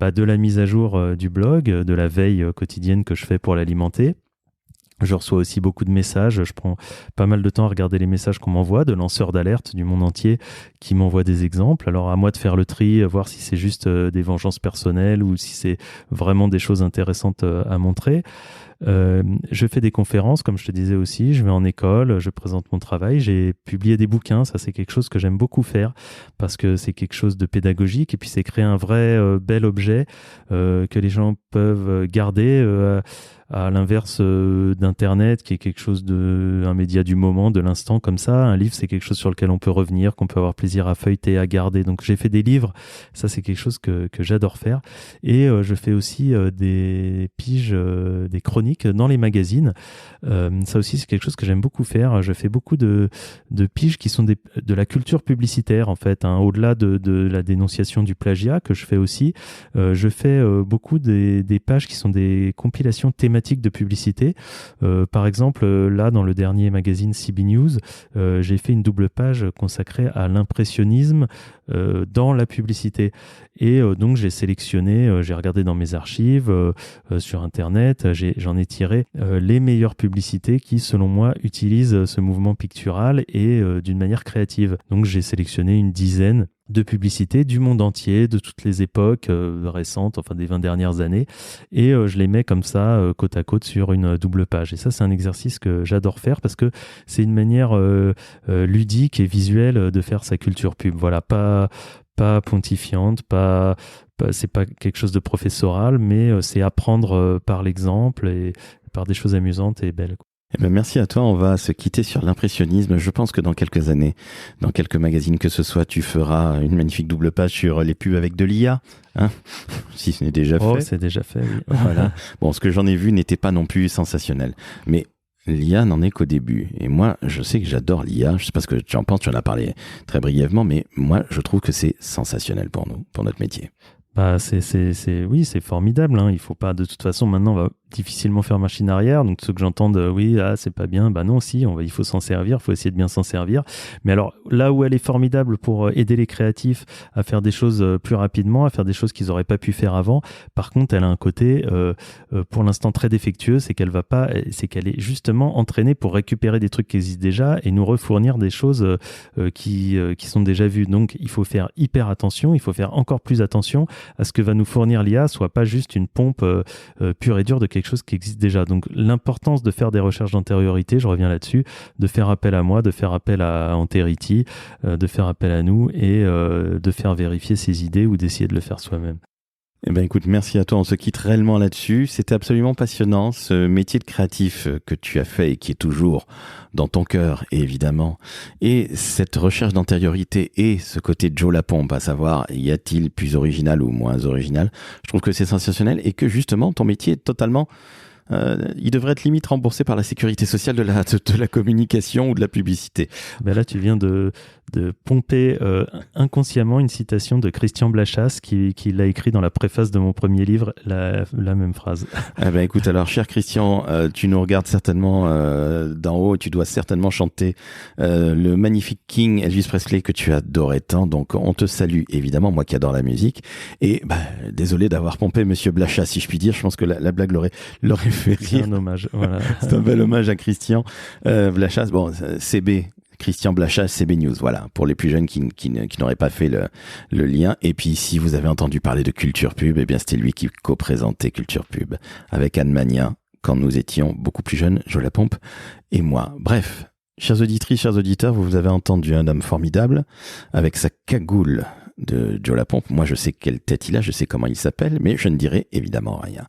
de la mise à jour du blog, de la veille quotidienne que je fais pour l'alimenter. Je reçois aussi beaucoup de messages. Je prends pas mal de temps à regarder les messages qu'on m'envoie, de lanceurs d'alerte du monde entier qui m'envoient des exemples. Alors à moi de faire le tri, voir si c'est juste des vengeances personnelles ou si c'est vraiment des choses intéressantes à montrer. Je fais des conférences, comme je te disais aussi, je vais en école, je présente mon travail, j'ai publié des bouquins, ça c'est quelque chose que j'aime beaucoup faire parce que c'est quelque chose de pédagogique et puis c'est créer un vrai bel objet que les gens peuvent garder à l'inverse d'Internet qui est quelque chose un média du moment, de l'instant comme ça. Un livre c'est quelque chose sur lequel on peut revenir, qu'on peut avoir plaisir à feuilleter, à garder. Donc j'ai fait des livres, ça c'est quelque chose que j'adore faire et je fais aussi des piges, des chroniques dans les magazines. Ça aussi, c'est quelque chose que j'aime beaucoup faire. Je fais beaucoup de piges qui sont de la culture publicitaire, en fait, hein, au-delà de la dénonciation du plagiat que je fais aussi. Je fais beaucoup des pages qui sont des compilations thématiques de publicité. Par exemple, là, dans le dernier magazine CB News, j'ai fait une double page consacrée à l'impressionnisme dans la publicité. Et donc, j'ai sélectionné, j'ai regardé dans mes archives, sur Internet, j'en ai tiré les meilleures publicités qui, selon moi, utilisent ce mouvement pictural et d'une manière créative. Donc, j'ai sélectionné une dizaine de publicités du monde entier, de toutes les époques récentes, enfin des 20 dernières années, et je les mets comme ça, côte à côte sur une double page. Et ça, c'est un exercice que j'adore faire parce que c'est une manière ludique et visuelle de faire sa culture pub. Voilà, pas pontifiante, c'est pas quelque chose de professoral, mais c'est apprendre par l'exemple et par des choses amusantes et belles. Eh ben merci à toi, on va se quitter sur l'impressionnisme. Je pense que dans quelques années, dans quelques magazines que ce soit, tu feras une magnifique double page sur les pubs avec de l'IA, hein, si ce n'est déjà fait. Oh, c'est déjà fait, oui. Voilà. Bon, ce que j'en ai vu n'était pas non plus sensationnel, mais l'IA n'en est qu'au début. Et moi, je sais que j'adore l'IA. Je sais pas ce que tu en penses, tu en as parlé très brièvement, mais moi, je trouve que c'est sensationnel pour nous, pour notre métier. Oui, c'est formidable, hein. Il faut pas, de toute façon, maintenant, on va difficilement faire machine arrière. Donc ceux que j'entende, oui, c'est pas bien, non, si, il faut s'en servir, il faut essayer de bien s'en servir. Mais alors là où elle est formidable pour aider les créatifs à faire des choses plus rapidement, à faire des choses qu'ils n'auraient pas pu faire avant, par contre, elle a un côté pour l'instant très défectueux, c'est qu'elle est justement entraînée pour récupérer des trucs qui existent déjà et nous refournir des choses qui sont déjà vues. Donc il faut faire hyper attention, il faut faire encore plus attention à ce que va nous fournir l'IA, soit pas juste une pompe pure et dure de quelque chose qui existe déjà. Donc l'importance de faire des recherches d'antériorité, je reviens là-dessus, de faire appel à moi, de faire appel à Anterity, de faire appel à nous et de faire vérifier ses idées ou d'essayer de le faire soi-même. Eh ben écoute, merci à toi, on se quitte réellement là-dessus. C'était absolument passionnant, ce métier de créatif que tu as fait et qui est toujours dans ton cœur, évidemment. Et cette recherche d'antériorité et ce côté Joe Lapompe, à savoir, y a-t-il plus original ou moins original? Je trouve que c'est sensationnel et que justement, ton métier est totalement... il devrait être limite remboursé par la sécurité sociale de la communication ou de la publicité. Là, tu viens de pomper inconsciemment une citation de Christian Blachas qui l'a écrit dans la préface de mon premier livre, la même phrase. Écoute, alors, cher Christian, tu nous regardes certainement d'en haut, tu dois certainement chanter le magnifique King Elvis Presley que tu adorais tant, donc on te salue, évidemment, moi qui adore la musique, et désolé d'avoir pompé Monsieur Blachas, si je puis dire, je pense que la blague l'aurait fait rire. C'est un hommage, voilà. C'est un bel hommage à Christian Blachas. Bon, CB, Christian Blachas, CB News, voilà, pour les plus jeunes qui n'auraient pas fait le lien. Et puis, si vous avez entendu parler de Culture Pub, eh bien, c'était lui qui co-présentait Culture Pub avec Anne Magnin, quand nous étions beaucoup plus jeunes, Joe Lapompe et moi. Bref, chères auditrices, chers auditeurs, vous avez entendu un homme formidable avec sa cagoule de Joe Lapompe. Moi, je sais quelle tête il a, je sais comment il s'appelle, mais je ne dirai évidemment rien.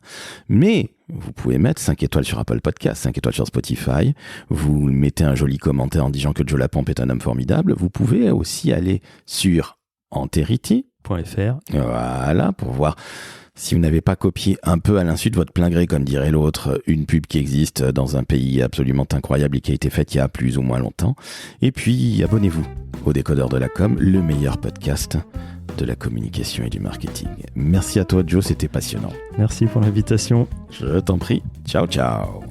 Mais vous pouvez mettre 5 étoiles sur Apple Podcast, 5 étoiles sur Spotify, vous mettez un joli commentaire en disant que Joe Lapompe est un homme formidable. Vous pouvez aussi aller sur Anterity.fr, voilà, pour voir si vous n'avez pas copié un peu à l'insu de votre plein gré, comme dirait l'autre, une pub qui existe dans un pays absolument incroyable et qui a été faite il y a plus ou moins longtemps. Et puis, abonnez-vous au Décodeur de la Com, le meilleur podcast de la communication et du marketing. Merci à toi, Joe, c'était passionnant. Merci pour l'invitation. Je t'en prie. Ciao, ciao.